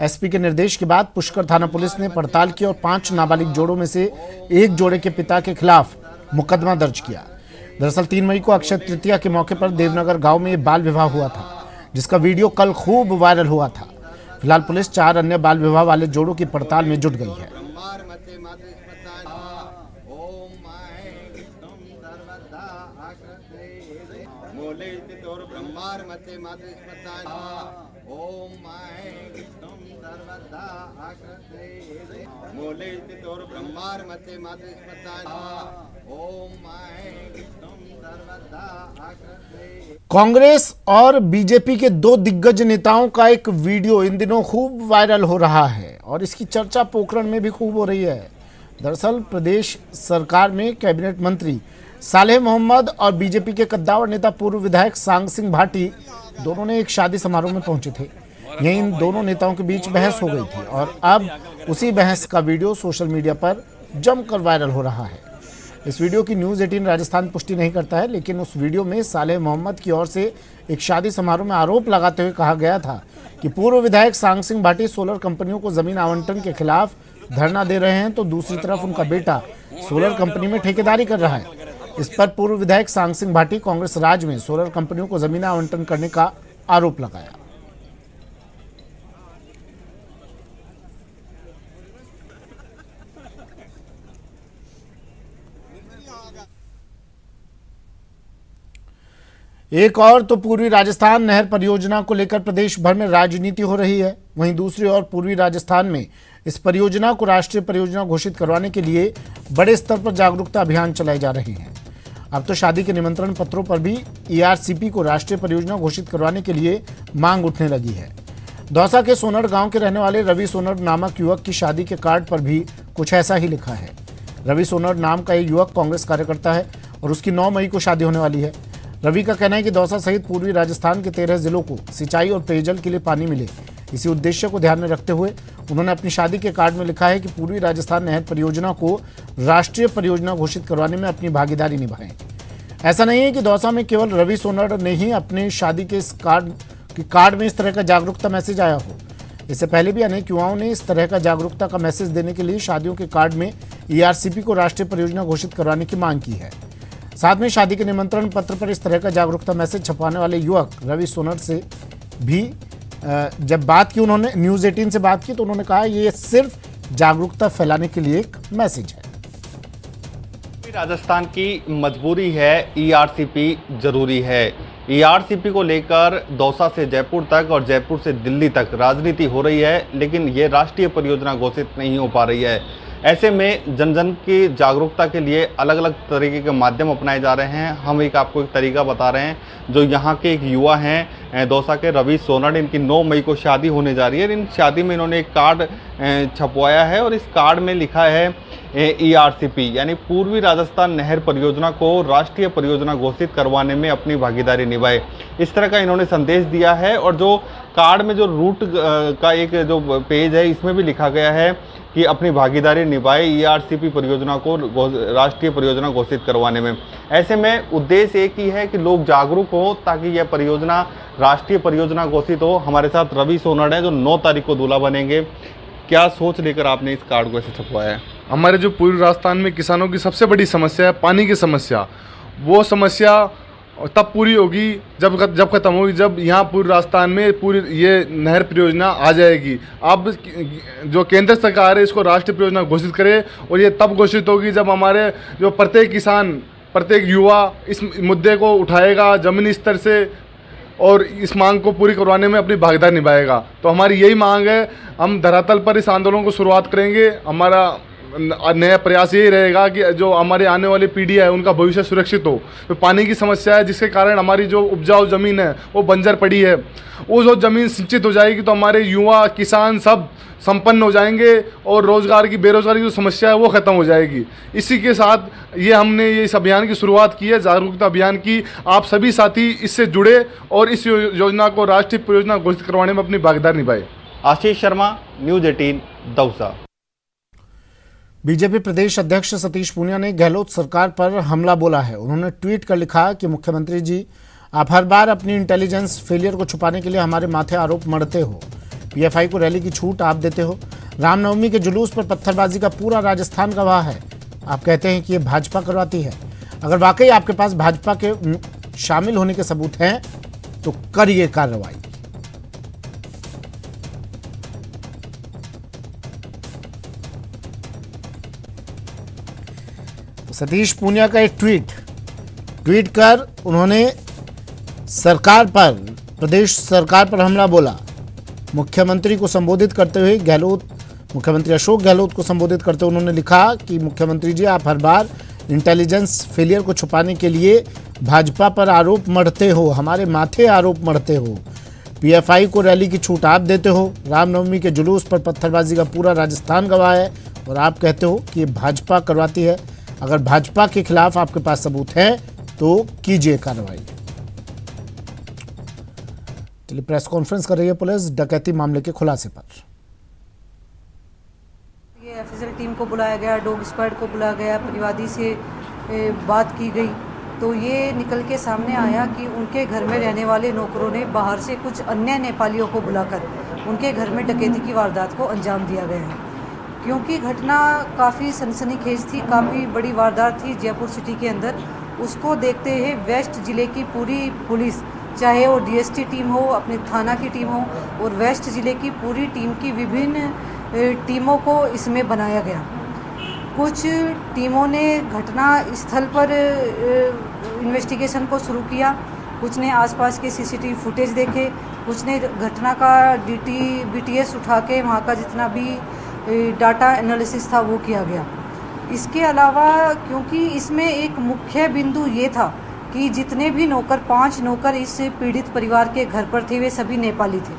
एसपी के निर्देश के बाद पुष्कर थाना पुलिस ने पड़ताल की और 5 नाबालिग जोड़ों में से एक जोड़े के पिता के खिलाफ मुकदमा दर्ज किया। दरअसल 3 मई को अक्षय तृतीया के मौके पर देवनगर गांव में बाल विवाह हुआ था, जिसका वीडियो कल खूब वायरल हुआ था। फिलहाल पुलिस 4 अन्य बाल विवाह वाले जोड़ों की पड़ताल में जुट गई है। कांग्रेस और बीजेपी के 2 दिग्गज नेताओं का एक वीडियो इन दिनों खूब वायरल हो रहा है और इसकी चर्चा पोखरण में भी खूब हो रही है। दरअसल प्रदेश सरकार में कैबिनेट मंत्री सालेह मोहम्मद और बीजेपी के कद्दावर नेता पूर्व विधायक सांग सिंह भाटी दोनों ने एक शादी समारोह में पहुंचे थे। यहीं इन दोनों नेताओं के बीच बहस हो गई थी और अब उसी बहस का वीडियो सोशल मीडिया पर जमकर वायरल हो रहा है। इस वीडियो की न्यूज 18 राजस्थान पुष्टि नहीं करता है, लेकिन उस वीडियो में सालेह मोहम्मद की ओर से एक शादी समारोह में आरोप लगाते हुए कहा गया था कि पूर्व विधायक सांग सिंह भाटी सोलर कंपनियों को जमीन आवंटन के खिलाफ धरना दे रहे हैं, तो दूसरी तरफ उनका बेटा सोलर कंपनी में ठेकेदारी कर रहा है। इस पर पूर्व विधायक सांग सिंह भाटी कांग्रेस राज में सोलर कंपनियों को जमीन आवंटन करने का आरोप लगाया। एक और तो पूर्वी राजस्थान नहर परियोजना को लेकर प्रदेश भर में राजनीति हो रही है, वहीं दूसरी ओर पूर्वी राजस्थान में इस परियोजना को राष्ट्रीय परियोजना घोषित करवाने के लिए बड़े स्तर पर जागरूकता अभियान चलाए जा रहे हैं। अब तो शादी के निमंत्रण पत्रों पर भी ईआरसीपी को राष्ट्रीय परियोजना घोषित करवाने के लिए मांग उठने लगी है। दौसा के सोनड़ गांव के रहने वाले रवि सोनड़ नामक युवक की शादी के कार्ड पर भी कुछ ऐसा ही लिखा है। रवि सोनड़ नाम का एक युवक कांग्रेस कार्यकर्ता है और उसकी 9 मई को शादी होने वाली है। रवि का कहना है कि दौसा सहित पूर्वी राजस्थान के 13 जिलों को सिंचाई और पेयजल के लिए पानी मिले। इसी उद्देश्य को ध्यान में रखते हुए उन्होंने अपनी शादी के कार्ड में लिखा है कि पूर्वी राजस्थान नहर परियोजना को राष्ट्रीय परियोजना घोषित करवाने में अपनी भागीदारी निभाएं। ऐसा नहीं है कि दौसा में केवल रवि सोनड़ ने ही अपनी शादी के इस कार्ड में इस तरह का जागरूकता मैसेज आया हो। इससे पहले भी अनेक युवाओं ने इस तरह का जागरूकता का मैसेज देने के लिए शादियों के कार्ड में ईआरसीपी को राष्ट्रीय परियोजना घोषित करवाने की मांग की है। साथ में शादी के निमंत्रण पत्र पर इस तरह का जागरूकता मैसेज छपवाने वाले युवक रवि सोनड़ से भी जब बात की, उन्होंने न्यूज 18 से बात की तो उन्होंने कहा ये सिर्फ जागरूकता फैलाने के लिए एक मैसेज है। राजस्थान की मजबूरी है, ईआरसीपी जरूरी है। ईआरसीपी को लेकर दौसा से जयपुर तक और जयपुर से दिल्ली तक राजनीति हो रही है, लेकिन ये राष्ट्रीय परियोजना घोषित नहीं हो पा रही है। ऐसे में जन जन की जागरूकता के लिए अलग अलग तरीके के माध्यम अपनाए जा रहे हैं। हम आपको एक तरीका बता रहे हैं। जो यहाँ के एक युवा हैं दौसा के रवि सोनाड, इनकी 9 मई को शादी होने जा रही है। इन शादी में इन्होंने एक कार्ड छपवाया है और इस कार्ड में लिखा है ERCP यानी पूर्वी राजस्थान नहर परियोजना को राष्ट्रीय परियोजना घोषित करवाने में अपनी भागीदारी निभाए, इस तरह का इन्होंने संदेश दिया है। और जो कार्ड में जो रूट का एक जो पेज है इसमें भी लिखा गया है कि अपनी भागीदारी निभाए ERCP परियोजना को राष्ट्रीय परियोजना घोषित करवाने में। ऐसे में उद्देश्य एक ही है कि लोग जागरूक हों ताकि यह परियोजना राष्ट्रीय परियोजना घोषित हो। हमारे साथ रवि सोनाड है जो 9 तारीख को दूल्हा बनेंगे। क्या सोच लेकर आपने इस कार्ड को ऐसे छपवाया है? हमारे जो पूर्वी राजस्थान में किसानों की सबसे बड़ी समस्या है पानी की समस्या, वो समस्या तब पूरी होगी जब खत्म होगी जब यहाँ पूर्वी राजस्थान में पूरी ये नहर परियोजना आ जाएगी। अब जो केंद्र सरकार है इसको राष्ट्रीय परियोजना घोषित करे और ये तब घोषित होगी जब हमारे जो प्रत्येक किसान, प्रत्येक युवा इस मुद्दे को उठाएगा ज़मीनी स्तर से और इस मांग को पूरी करवाने में अपनी भागीदारी निभाएगा। तो हमारी यही मांग है, हम धरातल पर इस आंदोलन को शुरुआत करेंगे। हमारा नया प्रयास यही रहेगा कि जो हमारी आने वाली पीढ़ी है उनका भविष्य सुरक्षित हो। तो पानी की समस्या है जिसके कारण हमारी जो उपजाऊ ज़मीन है वो बंजर पड़ी है, वो जो ज़मीन सिंचित हो जाएगी तो हमारे युवा किसान सब संपन्न हो जाएंगे और रोज़गार की बेरोज़गारी की जो समस्या है वो ख़त्म हो जाएगी। इसी के साथ हमने इस अभियान की शुरुआत की है, जागरूकता अभियान की। आप सभी साथी इससे जुड़े और इस योजना को राष्ट्रीय परियोजना घोषित करवाने में अपनी भागीदारी निभाए। आशीष शर्मा, न्यूज़ 18 दौसा। बीजेपी प्रदेश अध्यक्ष सतीश पूनिया ने गहलोत सरकार पर हमला बोला है। उन्होंने ट्वीट कर लिखा कि मुख्यमंत्री जी, आप हर बार अपनी इंटेलिजेंस फेलियर को छुपाने के लिए हमारे माथे आरोप मढ़ते हो। PFI को रैली की छूट आप देते हो। रामनवमी के जुलूस पर पत्थरबाजी का पूरा राजस्थान गवाह है। आप कहते हैं कि ये भाजपा करवाती है। अगर वाकई आपके पास भाजपा के शामिल होने के सबूत हैं तो करिए कार्रवाई। सतीश पूनिया का एक ट्वीट कर उन्होंने सरकार पर, प्रदेश सरकार पर हमला बोला। मुख्यमंत्री को संबोधित करते हुए मुख्यमंत्री अशोक गहलोत को संबोधित करते हुए उन्होंने लिखा कि मुख्यमंत्री जी, आप हर बार इंटेलिजेंस फेलियर को छुपाने के लिए भाजपा पर आरोप मढ़ते हो, हमारे माथे आरोप मढ़ते हो। PFI को रैली की छूट आप देते हो। रामनवमी के जुलूस पर पत्थरबाजी का पूरा राजस्थान गवाह है और आप कहते हो कि ये भाजपा करवाती है। अगर भाजपा के खिलाफ आपके पास सबूत है तो कीजिए कार्रवाई। चलिए, प्रेस कॉन्फ्रेंस कर रही है पुलिस डकैती मामले के खुलासे पर। ये FSL टीम को बुलाया गया, डॉग स्क्वाड को बुलाया गया, परिवादी से बात की गई तो ये निकल के सामने आया कि उनके घर में रहने वाले नौकरों ने बाहर से कुछ अन्य नेपालियों को बुलाकर उनके घर में डकैती की वारदात को अंजाम दिया गया है। क्योंकि घटना काफ़ी सनसनीखेज थी, काफ़ी बड़ी वारदात थी जयपुर सिटी के अंदर, उसको देखते हुए वेस्ट ज़िले की पूरी पुलिस, चाहे वो DST टीम हो, अपने थाना की टीम हो और वेस्ट ज़िले की पूरी टीम की विभिन्न टीमों को इसमें बनाया गया। कुछ टीमों ने घटना स्थल पर इन्वेस्टिगेशन को शुरू किया, कुछ ने आसपास के CCTV फुटेज देखे, कुछ ने घटना का BTS उठा के वहाँ का जितना भी डाटा एनालिसिस था वो किया गया। इसके अलावा क्योंकि इसमें एक मुख्य बिंदु ये था कि जितने भी नौकर, 5 नौकर इस पीड़ित परिवार के घर पर थे वे सभी नेपाली थे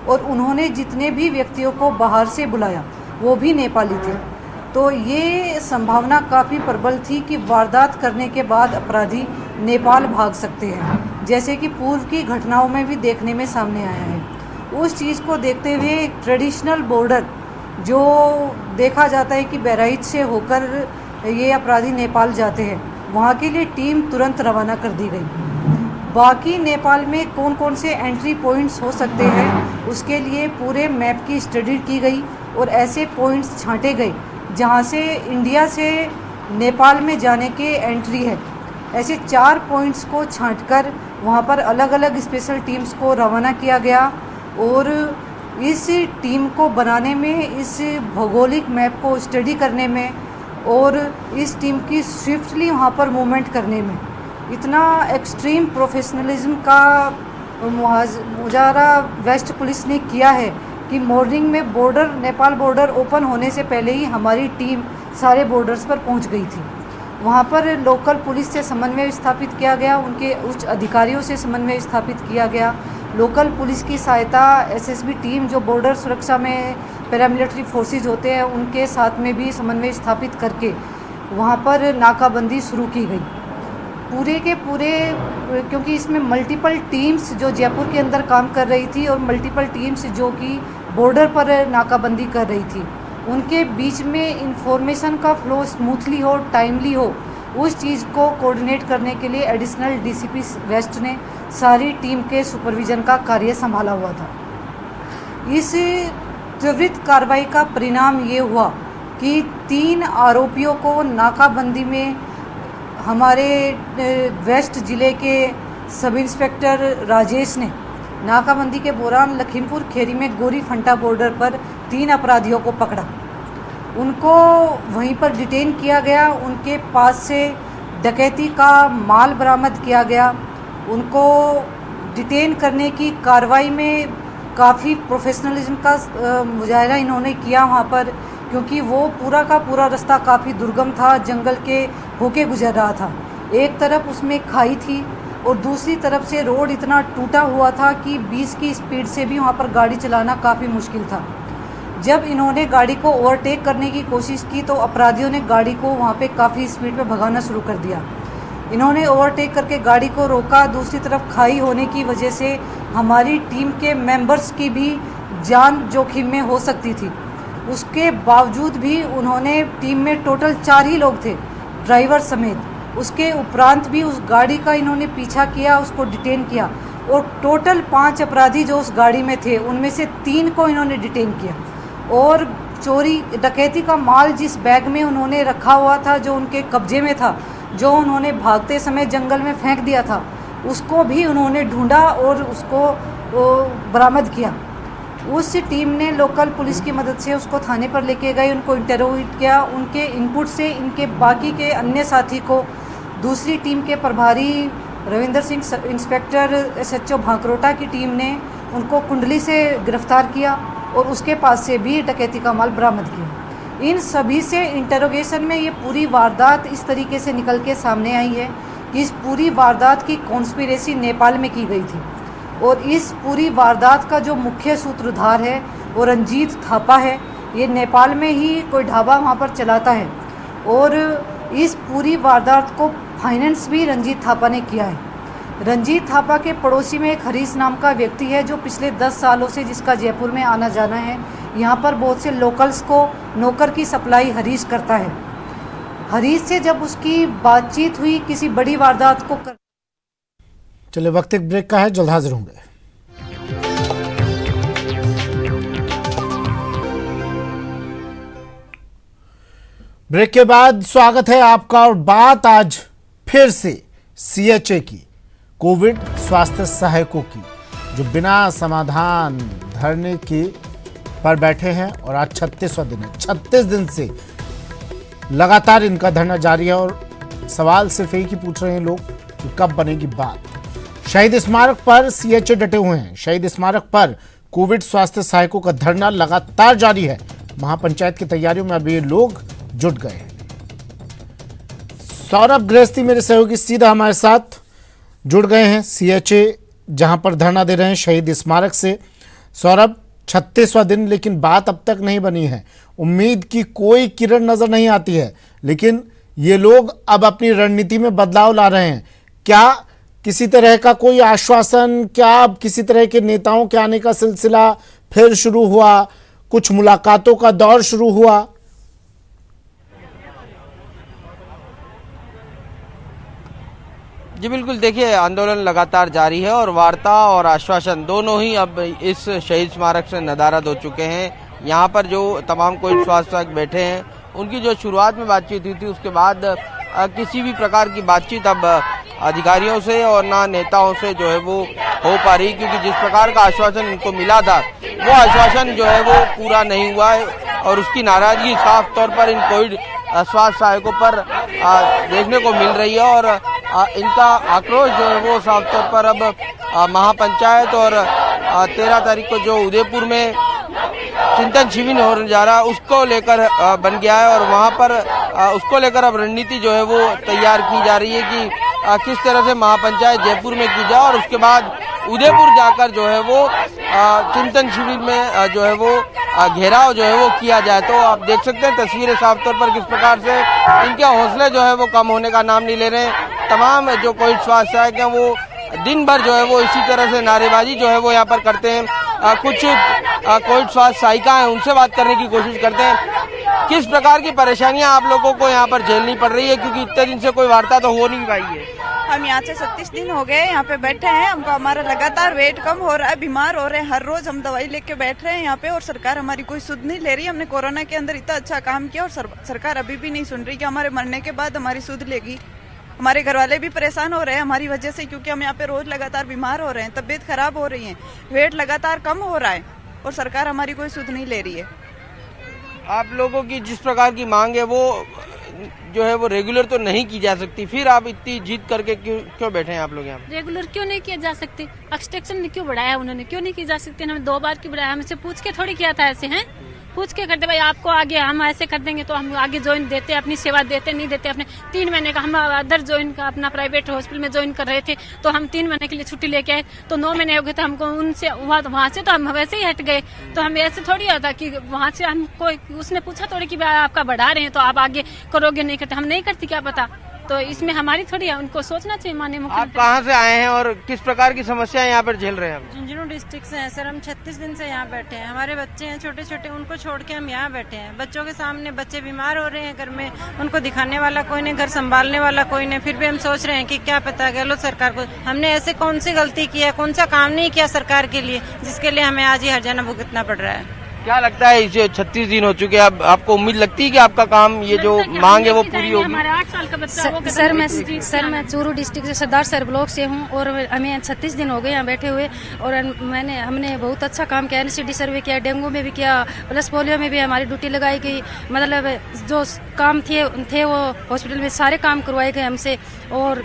और उन्होंने जितने भी व्यक्तियों को बाहर से बुलाया वो भी नेपाली थे। तो ये संभावना काफ़ी प्रबल थी कि वारदात करने के बाद अपराधी नेपाल भाग सकते हैं, जैसे कि पूर्व की घटनाओं में भी देखने में सामने आया है। उस चीज़ को देखते हुए एक ट्रेडिशनल बॉर्डर जो देखा जाता है कि बहराइच से होकर ये अपराधी नेपाल जाते हैं, वहाँ के लिए टीम तुरंत रवाना कर दी गई। बाकी नेपाल में कौन कौन से एंट्री पॉइंट्स हो सकते हैं उसके लिए पूरे मैप की स्टडी की गई और ऐसे पॉइंट्स छांटे गए जहाँ से इंडिया से नेपाल में जाने के एंट्री है। ऐसे 4 पॉइंट्स को छांटकर वहाँ पर अलग अलग स्पेशल टीम्स को रवाना किया गया और इस टीम को बनाने में, इस भौगोलिक मैप को स्टडी करने में और इस टीम की स्विफ्टली वहाँ पर मूवमेंट करने में इतना एक्सट्रीम प्रोफेशनलिज्म का मुजाहरा वेस्ट पुलिस ने किया है कि मॉर्निंग में बॉर्डर, नेपाल बॉर्डर ओपन होने से पहले ही हमारी टीम सारे बॉर्डर्स पर पहुँच गई थी। वहाँ पर लोकल पुलिस से समन्वय स्थापित किया गया, उनके उच्च अधिकारियों से समन्वय स्थापित किया गया लोकल पुलिस की सहायता, एसएसबी टीम जो बॉर्डर सुरक्षा में पैरामिलिट्री फोर्सेज होते हैं उनके साथ में भी समन्वय स्थापित करके वहाँ पर नाकाबंदी शुरू की गई। पूरे के पूरे, क्योंकि इसमें मल्टीपल टीम्स जो जयपुर के अंदर काम कर रही थी और मल्टीपल टीम्स जो कि बॉर्डर पर नाकाबंदी कर रही थी, उनके बीच में इंफॉर्मेशन का फ्लो स्मूथली हो, टाइमली हो, उस चीज़ को कोऑर्डिनेट करने के लिए एडिशनल डीसीपी वेस्ट ने सारी टीम के सुपरविजन का कार्य संभाला हुआ था। इस त्वरित कार्रवाई का परिणाम ये हुआ कि 3 आरोपियों को नाकाबंदी में हमारे वेस्ट ज़िले के सब इंस्पेक्टर राजेश ने नाकाबंदी के दौरान लखीमपुर खेरी में गोरी फंटा बॉर्डर पर 3 अपराधियों को पकड़ा। उनको वहीं पर डिटेन किया गया, उनके पास से डकैती का माल बरामद किया गया। उनको डिटेन करने की कार्रवाई में काफ़ी प्रोफेशनलिज्म का मुजाहिरा इन्होंने किया वहाँ पर, क्योंकि वो पूरा का पूरा रास्ता काफ़ी दुर्गम था, जंगल के होके गुजर रहा था। एक तरफ उसमें खाई थी और दूसरी तरफ से रोड इतना टूटा हुआ था कि 20 की स्पीड से भी वहाँ पर गाड़ी चलाना काफ़ी मुश्किल था। जब इन्होंने गाड़ी को ओवरटेक करने की कोशिश की तो अपराधियों ने गाड़ी को वहाँ पे काफ़ी स्पीड में भगाना शुरू कर दिया। इन्होंने ओवरटेक करके गाड़ी को रोका। दूसरी तरफ खाई होने की वजह से हमारी टीम के मेंबर्स की भी जान जोखिम में हो सकती थी। उसके बावजूद भी उन्होंने, टीम में टोटल 4 ही लोग थे ड्राइवर समेत, उसके उपरांत भी उस गाड़ी का इन्होंने पीछा किया, उसको डिटेन किया और टोटल 5 अपराधी जो उस गाड़ी में थे उनमें से 3 को इन्होंने डिटेन किया। और चोरी डकैती का माल जिस बैग में उन्होंने रखा हुआ था, जो उनके कब्जे में था, जो उन्होंने भागते समय जंगल में फेंक दिया था, उसको भी उन्होंने ढूंढा और उसको बरामद किया। उस टीम ने लोकल पुलिस की मदद से उसको थाने पर लेके गई, उनको इंटरोगेट किया। उनके इनपुट से इनके बाकी के अन्य साथी को दूसरी टीम के प्रभारी रविंदर सिंह इंस्पेक्टर SHO भांकरोटा की टीम ने उनको कुंडली से गिरफ्तार किया और उसके पास से भी डकैती का माल बरामद किया। इन सभी से इंटरोगेशन में ये पूरी वारदात इस तरीके से निकल के सामने आई है कि इस पूरी वारदात की कॉन्स्पिरेसी नेपाल में की गई थी और इस पूरी वारदात का जो मुख्य सूत्रधार है वो रंजीत थापा है। ये नेपाल में ही कोई ढाबा वहाँ पर चलाता है और इस पूरी वारदात को फाइनेंस भी रंजीत थापा ने किया है। रंजीत थापा के पड़ोसी में एक हरीश नाम का व्यक्ति है जो पिछले 10 सालों से, जिसका जयपुर में आना जाना है, यहाँ पर बहुत से लोकल्स को नौकर की सप्लाई हरीश करता है। हरीश से जब उसकी बातचीत हुई किसी बड़ी वारदात को चलिए वक्त एक ब्रेक का है, जल्द हाजिर होंगे। ब्रेक के बाद स्वागत है आपका और बात आज फिर से CHA की, कोविड स्वास्थ्य सहायकों की, जो बिना समाधान धरने के पर बैठे हैं और आज 36वां दिन है। 36 दिन से लगातार इनका धरना जारी है और सवाल सिर्फ एक ही पूछ रहे हैं लोग कि कब बनेगी बात। शहीद स्मारक पर CHA डटे हुए हैं। शहीद स्मारक पर कोविड स्वास्थ्य सहायकों का धरना लगातार जारी है। महापंचायत की तैयारियों में अब ये लोग जुट गए हैं। सौरभ गृहस्थी मेरे सहयोगी सीधा हमारे साथ जुड़ गए हैं CHA जहां पर धरना दे रहे हैं शहीद स्मारक से। सौरभ, 36वां दिन लेकिन बात अब तक नहीं बनी है। उम्मीद की कोई किरण नजर नहीं आती है, लेकिन ये लोग अब अपनी रणनीति में बदलाव ला रहे हैं। क्या किसी तरह का कोई आश्वासन, क्या अब किसी तरह के नेताओं के आने का सिलसिला फिर शुरू हुआ? कुछ मुलाकातों का दौर शुरू हुआ? जी बिल्कुल, देखिए आंदोलन लगातार जारी है और वार्ता और आश्वासन दोनों ही अब इस शहीद स्मारक से नदारद हो चुके हैं। यहाँ पर जो तमाम कोविड स्वास्थ्य बैठे हैं उनकी जो शुरुआत में बातचीत हुई थी, उसके बाद किसी भी प्रकार की बातचीत अब अधिकारियों से और ना नेताओं से जो है वो हो पा रही, क्योंकि जिस प्रकार का आश्वासन इनको मिला था वो आश्वासन जो है वो पूरा नहीं हुआ है और उसकी नाराजगी साफ तौर पर इन कोविड स्वास्थ्य सहायकों पर देखने को मिल रही है और इनका आक्रोश जो है वो साफ तौर पर अब महापंचायत और 13 तारीख को जो उदयपुर में चिंतन शिविर होने जा रहा है उसको लेकर बन गया है और वहाँ पर उसको लेकर अब रणनीति जो है वो तैयार की जा रही है कि किस तरह से महापंचायत जयपुर में की जाए और उसके बाद उदयपुर जाकर जो है वो चिंतन शिविर में जो है वो घेराव जो है वो किया जाए। तो आप देख सकते हैं तस्वीरें साफ तौर पर किस प्रकार से इनके हौसले जो है वो कम होने का नाम नहीं ले रहे हैं। तमाम जो कोविड स्वास्थ्य सहायक हैं वो दिन भर जो है वो इसी तरह से नारेबाजी जो है वो यहाँ पर करते हैं। कुछ कोविड स्वास्थ्य सहायिका हैं, उनसे बात करने की कोशिश करते हैं। किस प्रकार की परेशानियां आप लोगों को यहाँ पर झेलनी पड़ रही है, क्योंकि इतने दिन से कोई वार्ता तो हो नहीं पाई है। हम यहाँ से 36 दिन हो गए यहाँ पे बैठे हैं। हमको हमारा लगातार वेट कम हो रहा है, बीमार हो रहे हैं। हर रोज हम दवाई लेके बैठ रहे हैं यहाँ पे और सरकार हमारी कोई सुध नहीं ले रही। हमने कोरोना के अंदर इतना अच्छा काम किया और सरकार अभी भी नहीं सुन रही कि हमारे मरने के बाद हमारी सुध लेगी। हमारे घर वाले भी परेशान हो रहे हैं हमारी वजह से, क्योंकि हम यहाँ पे रोज लगातार बीमार हो रहे हैं, तबीयत खराब हो रही है, वेट लगातार कम हो रहा है और सरकार हमारी कोई सुध नहीं ले रही है। आप लोगों की जिस प्रकार की मांग है वो जो है वो रेगुलर तो नहीं की जा सकती, फिर आप इतनी जीत करके क्यों बैठे हैं आप लोग यहाँ? रेगुलर क्यों नहीं किया जा सकती? एक्सटेंशन क्यों बढ़ाया उन्होंने, क्यों नहीं की जा सकती? हमें 2 बार की बढ़ाया, हमसे पूछ के थोड़ी किया था। ऐसे हैं पूछ के करते भाई आपको आगे हम ऐसे कर देंगे तो हम आगे ज्वाइन देते, अपनी सेवा देते नहीं देते। अपने 3 महीने का हम अदर ज्वाइन का अपना प्राइवेट हॉस्पिटल में ज्वाइन कर रहे थे तो हम 3 महीने के लिए छुट्टी लेके आए, तो 9 महीने हो गए थे हमको उनसे वहाँ से, तो हम वैसे ही हट गए। तो हम ऐसे थोड़ी होता कि वहाँ से हमको उसने पूछा थोड़ी कि आपका बढ़ा रहे हैं तो आप आगे करोगे, नहीं करते, हम नहीं करती क्या पता। तो इसमें हमारी थोड़ी है, उनको सोचना चाहिए माननीय मुख्यमंत्री। आप कहाँ से आए हैं और किस प्रकार की समस्याएं यहाँ पर झेल रहे हैं? झुंझुनू डिस्ट्रिक्ट से हैं सर। हम 36 दिन से यहाँ बैठे हैं। हमारे बच्चे हैं छोटे छोटे, उनको छोड़ के हम यहाँ बैठे हैं। बच्चों के सामने बच्चे बीमार हो रहे हैं घर में, उनको दिखाने वाला कोई नहीं, घर संभालने वाला कोई नहीं। फिर भी हम सोच रहे हैं कि क्या पता गहलोत सरकार को हमने ऐसे कौन सी गलती की है, कौन सा काम नहीं किया सरकार के लिए जिसके लिए हमें आज ही हर्जाना भुगतना पड़ रहा है। क्या लगता है इसे 36 दिन हो चुके हैं, अब आपको उम्मीद लगती है कि आपका काम ये जो मांग है वो पूरी होगी? हमारे 8 साल का बच्चा सर मैं चूरू डिस्ट्रिक्ट से सरदार सर ब्लॉक से हूँ और हमें 36 दिन हो गए यहाँ बैठे हुए और हमने बहुत अच्छा काम किया। NCD सर्वे किया, डेंगू में भी किया, प्लस पोलियो में भी हमारी ड्यूटी लगाई गई। मतलब जो काम थे वो हॉस्पिटल में सारे काम करवाए गए हमसे। और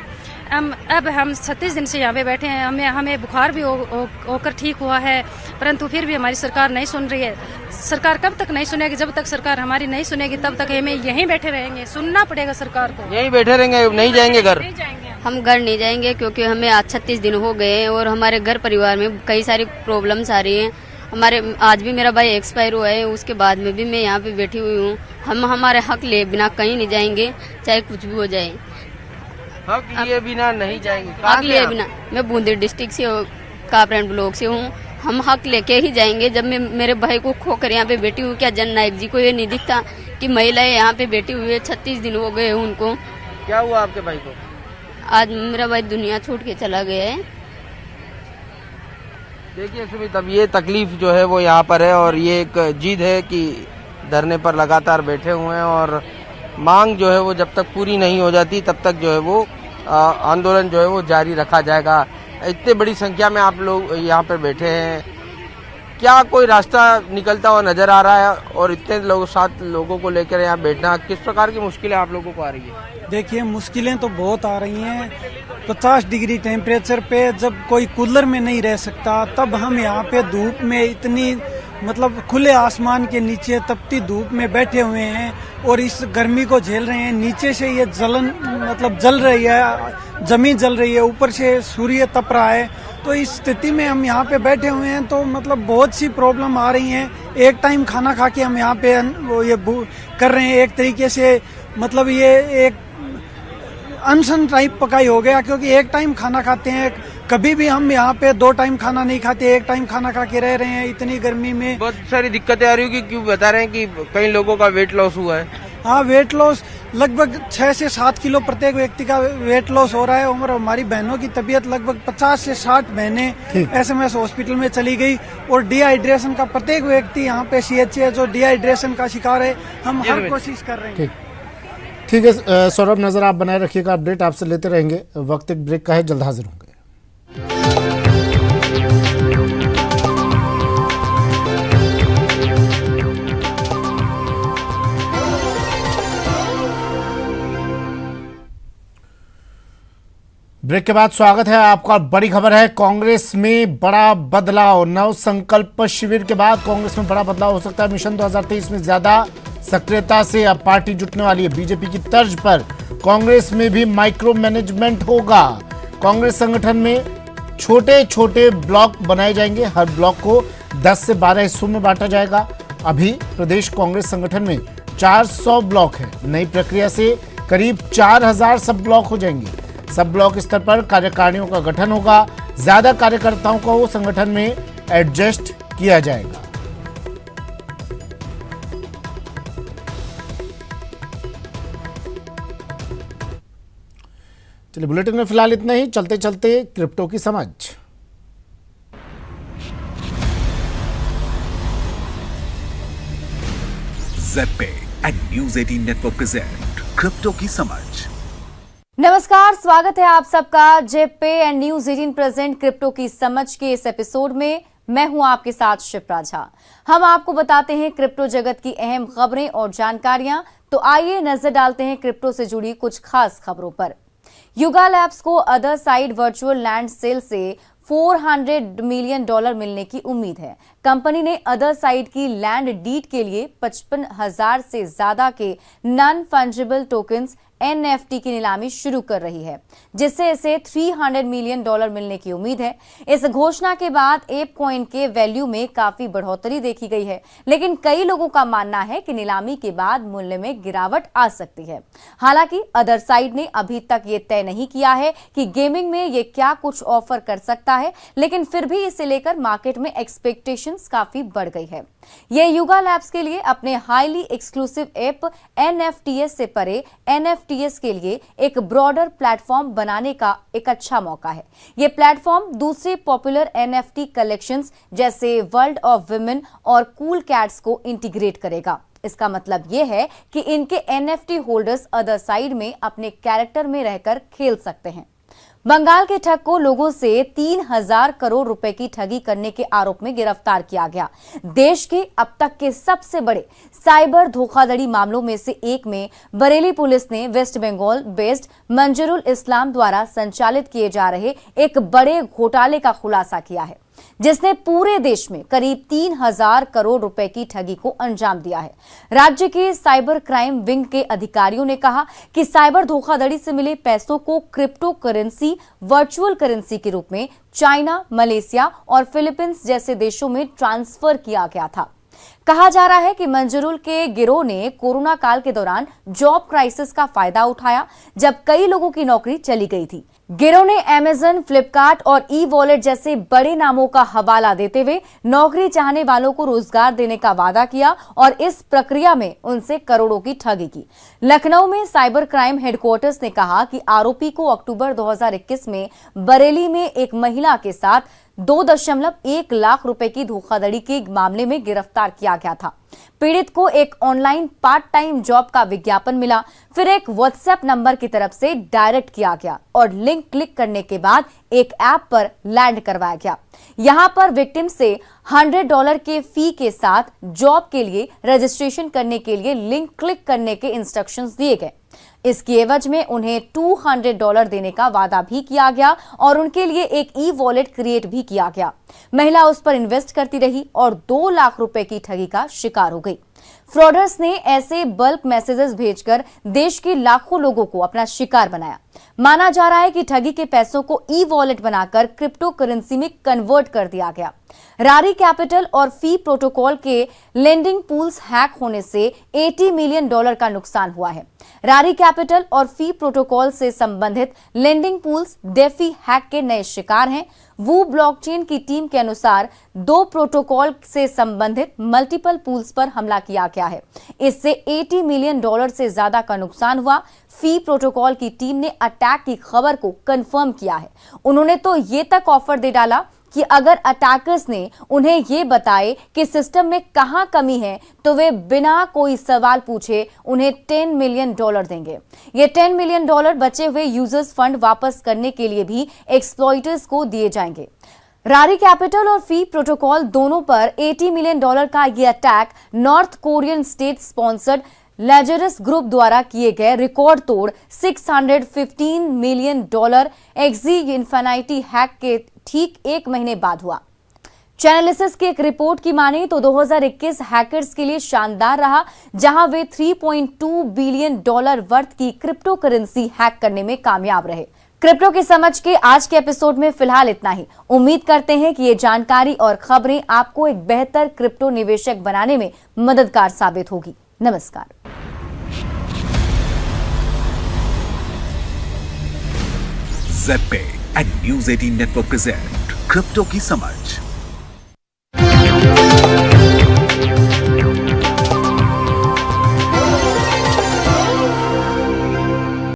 अब हम 36 दिन से यहाँ पे बैठे हैं। हमें बुखार भी होकर ठीक हुआ है, परंतु फिर भी हमारी सरकार नहीं सुन रही है। सरकार कब तक नहीं सुनेगी? जब तक सरकार हमारी नहीं सुनेगी तब तक हमें यहीं बैठे रहेंगे, सुनना पड़ेगा सरकार को। यहीं बैठे रहेंगे, नहीं जाएंगे घर? हम घर नहीं जाएंगे क्योंकि हमें आज 36 दिन हो गए हैं और हमारे घर परिवार में कई सारी प्रॉब्लम्स आ रही हैं। आज भी मेरा भाई एक्सपायर हुआ है, उसके बाद में भी मैं यहाँ पे बैठी हुई हूँ। हम हमारे हक लिए बिना कहीं नहीं जाएंगे, चाहे कुछ भी हो जाए। हक लिए बिना नहीं जाएंगे? हक लिए बिना। मैं बूंदी डिस्ट्रिक्ट से कापरेन ब्लॉक से हूँ। हम हक लेके ही जाएंगे। जब मैं मेरे भाई को खोकर यहाँ पे बैठी हूँ, क्या जननायक जी को ये नहीं दिखता कि महिलाएं यहाँ पे बैठी हुई है? 36 दिन हो गए उनको। क्या हुआ आपके भाई को? आज मेरा भाई दुनिया छोड़ के चला गया है। देखिए सुमित, अब ये तकलीफ जो है वो यहाँ पर है और ये एक जिद है कि धरने पर लगातार बैठे हुए हैं और मांग जो है वो जब तक पूरी नहीं हो जाती तब तक जो है वो आंदोलन जो है वो जारी रखा जाएगा। इतनी बड़ी संख्या में आप लोग यहाँ पर बैठे हैं, क्या कोई रास्ता निकलता हुआ नजर आ रहा है? और इतने लोग 7 लोगों को लेकर यहाँ बैठना, किस प्रकार की मुश्किलें आप लोगों को आ रही है? देखिए मुश्किलें तो बहुत आ रही हैं। 50 डिग्री टेम्परेचर पे जब कोई कूलर में नहीं रह सकता, तब हम यहाँ पे धूप में इतनी मतलब खुले आसमान के नीचे तपती धूप में बैठे हुए हैं और इस गर्मी को झेल रहे हैं। नीचे से ये जलन मतलब जल रही है, जमीन जल रही है, ऊपर से सूर्य तप रहा है। तो इस स्थिति में हम यहाँ पे बैठे हुए हैं तो मतलब बहुत सी प्रॉब्लम आ रही हैं। एक टाइम खाना खा के हम यहाँ पे वो ये कर रहे हैं। एक तरीके से मतलब ये एक अनशन टाइप पकाई हो गया, क्योंकि एक टाइम खाना खाते हैं। कभी भी हम यहाँ पे 2 टाइम खाना नहीं खाते, एक टाइम खाना खा के रह रहे हैं इतनी गर्मी में। बहुत सारी दिक्कतें आ रही होगी, क्यों बता रहे हैं कि कई लोगों का वेट लॉस हुआ है। हाँ, वेट लॉस लगभग 6 से 7 किलो प्रत्येक व्यक्ति का वेट लॉस हो रहा है। और हमारी बहनों की तबीयत लगभग 50 से 60 बहनें SMS हॉस्पिटल में चली गई और डिहाइड्रेशन का प्रत्येक व्यक्ति यहाँ पे CHA जो डिहाइड्रेशन का शिकार है। हम हर कोशिश कर रहे हैं। ठीक है सौरभ, नजर आप बनाए रखिएगा, अपडेट आपसे लेते रहेंगे। वक्त एक ब्रेक का है, जल्द हाजिर होंगे। ब्रेक के बाद स्वागत है आपका। बड़ी खबर है, कांग्रेस में बड़ा बदलाव। नव संकल्प शिविर के बाद कांग्रेस में बड़ा बदलाव हो सकता है। मिशन 2023 में ज्यादा सक्रियता से अब पार्टी जुटने वाली है। बीजेपी की तर्ज पर कांग्रेस में भी माइक्रो मैनेजमेंट होगा। कांग्रेस संगठन में छोटे छोटे ब्लॉक बनाए जाएंगे। हर ब्लॉक को 10 से 12 हिस्सों में बांटा जाएगा। अभी प्रदेश कांग्रेस संगठन में 400 ब्लॉक है। नई प्रक्रिया से करीब 4000 सब ब्लॉक हो जाएंगे। सब ब्लॉक स्तर पर कार्यकारिणियों का गठन होगा। ज्यादा कार्यकर्ताओं को संगठन में एडजस्ट किया जाएगा। चलिए, बुलेटिन में फिलहाल इतना ही। चलते चलते क्रिप्टो की समझ। Z and news 18 network present crypto की समझ। नमस्कार, स्वागत है आप सबका जेपे एंड न्यूज़ 18 प्रेजेंट क्रिप्टो की समझ के इस एपिसोड में। मैं हूं आपके साथ शिप्रा झा। हम आपको बताते हैं क्रिप्टो जगत की अहम खबरें और जानकारियां। तो आइए नजर डालते हैं क्रिप्टो से जुड़ी कुछ खास खबरों पर। युगा लैब्स को Otherside virtual land sale से $400 मिलियन मिलने की उम्मीद है। कंपनी ने अदर साइड की लैंड डीड के लिए 55,000 से ज्यादा के नॉन फंजिबल टोकन्स NFT की नीलामी शुरू कर रही है, जिससे इसे $300 मिलियन मिलने की उम्मीद है। इस घोषणा के बाद एप कॉइन के वैल्यू में काफी बढ़ोतरी देखी गई है, लेकिन कई लोगों का मानना है कि नीलामी के बाद मूल्य में गिरावट आ सकती है। हालांकि अदर साइड ने अभी तक ये तय नहीं किया है कि गेमिंग में ये क्या कुछ ऑफर कर सकता है, लेकिन फिर भी इसे लेकर मार्केट में एक्सपेक्टेशंस काफी बढ़ गई है। ये युगा लैब्स के लिए अपने हाईली एक्सक्लूसिव ऐप NFTs से परे NFTs के लिए एक ब्रॉडर प्लेटफॉर्म बनाने का एक अच्छा मौका है। ये प्लेटफॉर्म दूसरे पॉपुलर NFT कलेक्शंस जैसे वर्ल्ड ऑफ विमेन और कूल कैट्स को इंटीग्रेट करेगा। इसका मतलब यह है कि इनके NFT होल्डर्स अदर साइड में अपने कैरेक्टर में रहकर खेल सकते हैं। बंगाल के ठग को लोगों से 3000 करोड़ रुपए की ठगी करने के आरोप में गिरफ्तार किया गया। देश के अब तक के सबसे बड़े साइबर धोखाधड़ी मामलों में से एक में बरेली पुलिस ने वेस्ट बंगाल बेस्ड मंजरुल इस्लाम द्वारा संचालित किए जा रहे एक बड़े घोटाले का खुलासा किया है, जिसने पूरे देश में करीब 3000 करोड़ रुपए की ठगी को अंजाम दिया है। राज्य के साइबर क्राइम विंग के अधिकारियों ने कहा कि साइबर धोखाधड़ी से मिले पैसों को क्रिप्टो करेंसी, वर्चुअल करेंसी के रूप में चाइना, मलेशिया और फिलीपींस जैसे देशों में ट्रांसफर किया गया था। कहा जा रहा है कि मंजरुल के गिरोह ने कोरोना काल के दौरान जॉब क्राइसिस का फायदा उठाया, जब कई लोगों की नौकरी चली गई थी। गिरोह ने अमेजन, फ्लिपकार्ट और ई-वॉलेट जैसे बड़े नामों का हवाला देते हुए नौकरी चाहने वालों को रोजगार देने का वादा किया और इस प्रक्रिया में उनसे करोड़ों की ठगी की। लखनऊ में साइबर क्राइम हेडक्वार्टर्स ने कहा कि आरोपी को अक्टूबर 2021 में बरेली में एक महिला के साथ 2.1 लाख रुपए की धोखाधड़ी के मामले में गिरफ्तार किया गया था। पीड़ित को एक ऑनलाइन पार्ट टाइम जॉब का विज्ञापन मिला, फिर एक व्हाट्सएप नंबर की तरफ से डायरेक्ट किया गया और लिंक क्लिक करने के बाद एक ऐप पर लैंड करवाया गया। यहां पर विक्टिम से $100 के फी के साथ जॉब के लिए रजिस्ट्रेशन करने के लिए लिंक क्लिक करने के इंस्ट्रक्शंस दिए गए। इसकी एवज में उन्हें $200 देने का वादा भी किया गया और उनके लिए एक ई-वॉलेट क्रिएट भी किया गया। महिला उस पर इन्वेस्ट करती रही और 2 लाख रुपए की ठगी का शिकार हो गई। फ्रॉडर्स ने ऐसे बल्क मैसेजेस भेजकर देश के लाखों लोगों को अपना शिकार बनाया। माना जा रहा है कि ठगी के पैसों को ई-वॉलेट बनाकर क्रिप्टो करेंसी में कन्वर्ट कर दिया गया। रारी कैपिटल और फी प्रोटोकॉल के लेंडिंग पूल्स हैक होने से $80 मिलियन का नुकसान हुआ है। रारी कैपिटल और फी प्रोटोकॉल से संबंधित लेंडिंग पूल्स डेफी हैक के नए शिकार हैं। वू ब्लॉकचेन की टीम के अनुसार 2 प्रोटोकॉल से संबंधित मल्टीपल पूल्स पर हमला किया गया है। इससे $80 मिलियन से ज्यादा का नुकसान हुआ। फी प्रोटोकॉल की टीम ने अटैक की खबर को कंफर्म किया है। उन्होंने तो ये तक ऑफर दे डाला कि अगर अटैकर्स ने उन्हें ये बताए कि सिस्टम में कहां कमी है तो वे बिना कोई सवाल पूछे उन्हें $10 मिलियन देंगे। ये $10 मिलियन बचे हुए यूजर्स फंड वापस करने के लिए भी एक्सप्लॉइटर्स को दिए जाएंगे। रारी कैपिटल और फी प्रोटोकॉल दोनों पर $80 मिलियन का ये attack North Korean state sponsored Lazarus group द्वारा किए गए रिकॉर्ड तोड़ $615 मिलियन एक्सी इन्फिनिटी हैक के ठीक 1 महीने बाद हुआ। चैनलिसिस की एक रिपोर्ट की माने तो 2021 हैकर्स के लिए शानदार रहा, जहां वे $3.2 बिलियन वर्थ की क्रिप्टो करेंसी हैक करने में कामयाब रहे। क्रिप्टो की समझ के आज के एपिसोड में फिलहाल इतना ही। उम्मीद करते हैं कि ये जानकारी और खबरें आपको एक बेहतर क्रिप्टो निवेशक बनाने में मददगार साबित होगी। नमस्कार। ZPay and News 18 Network present crypto की समझ।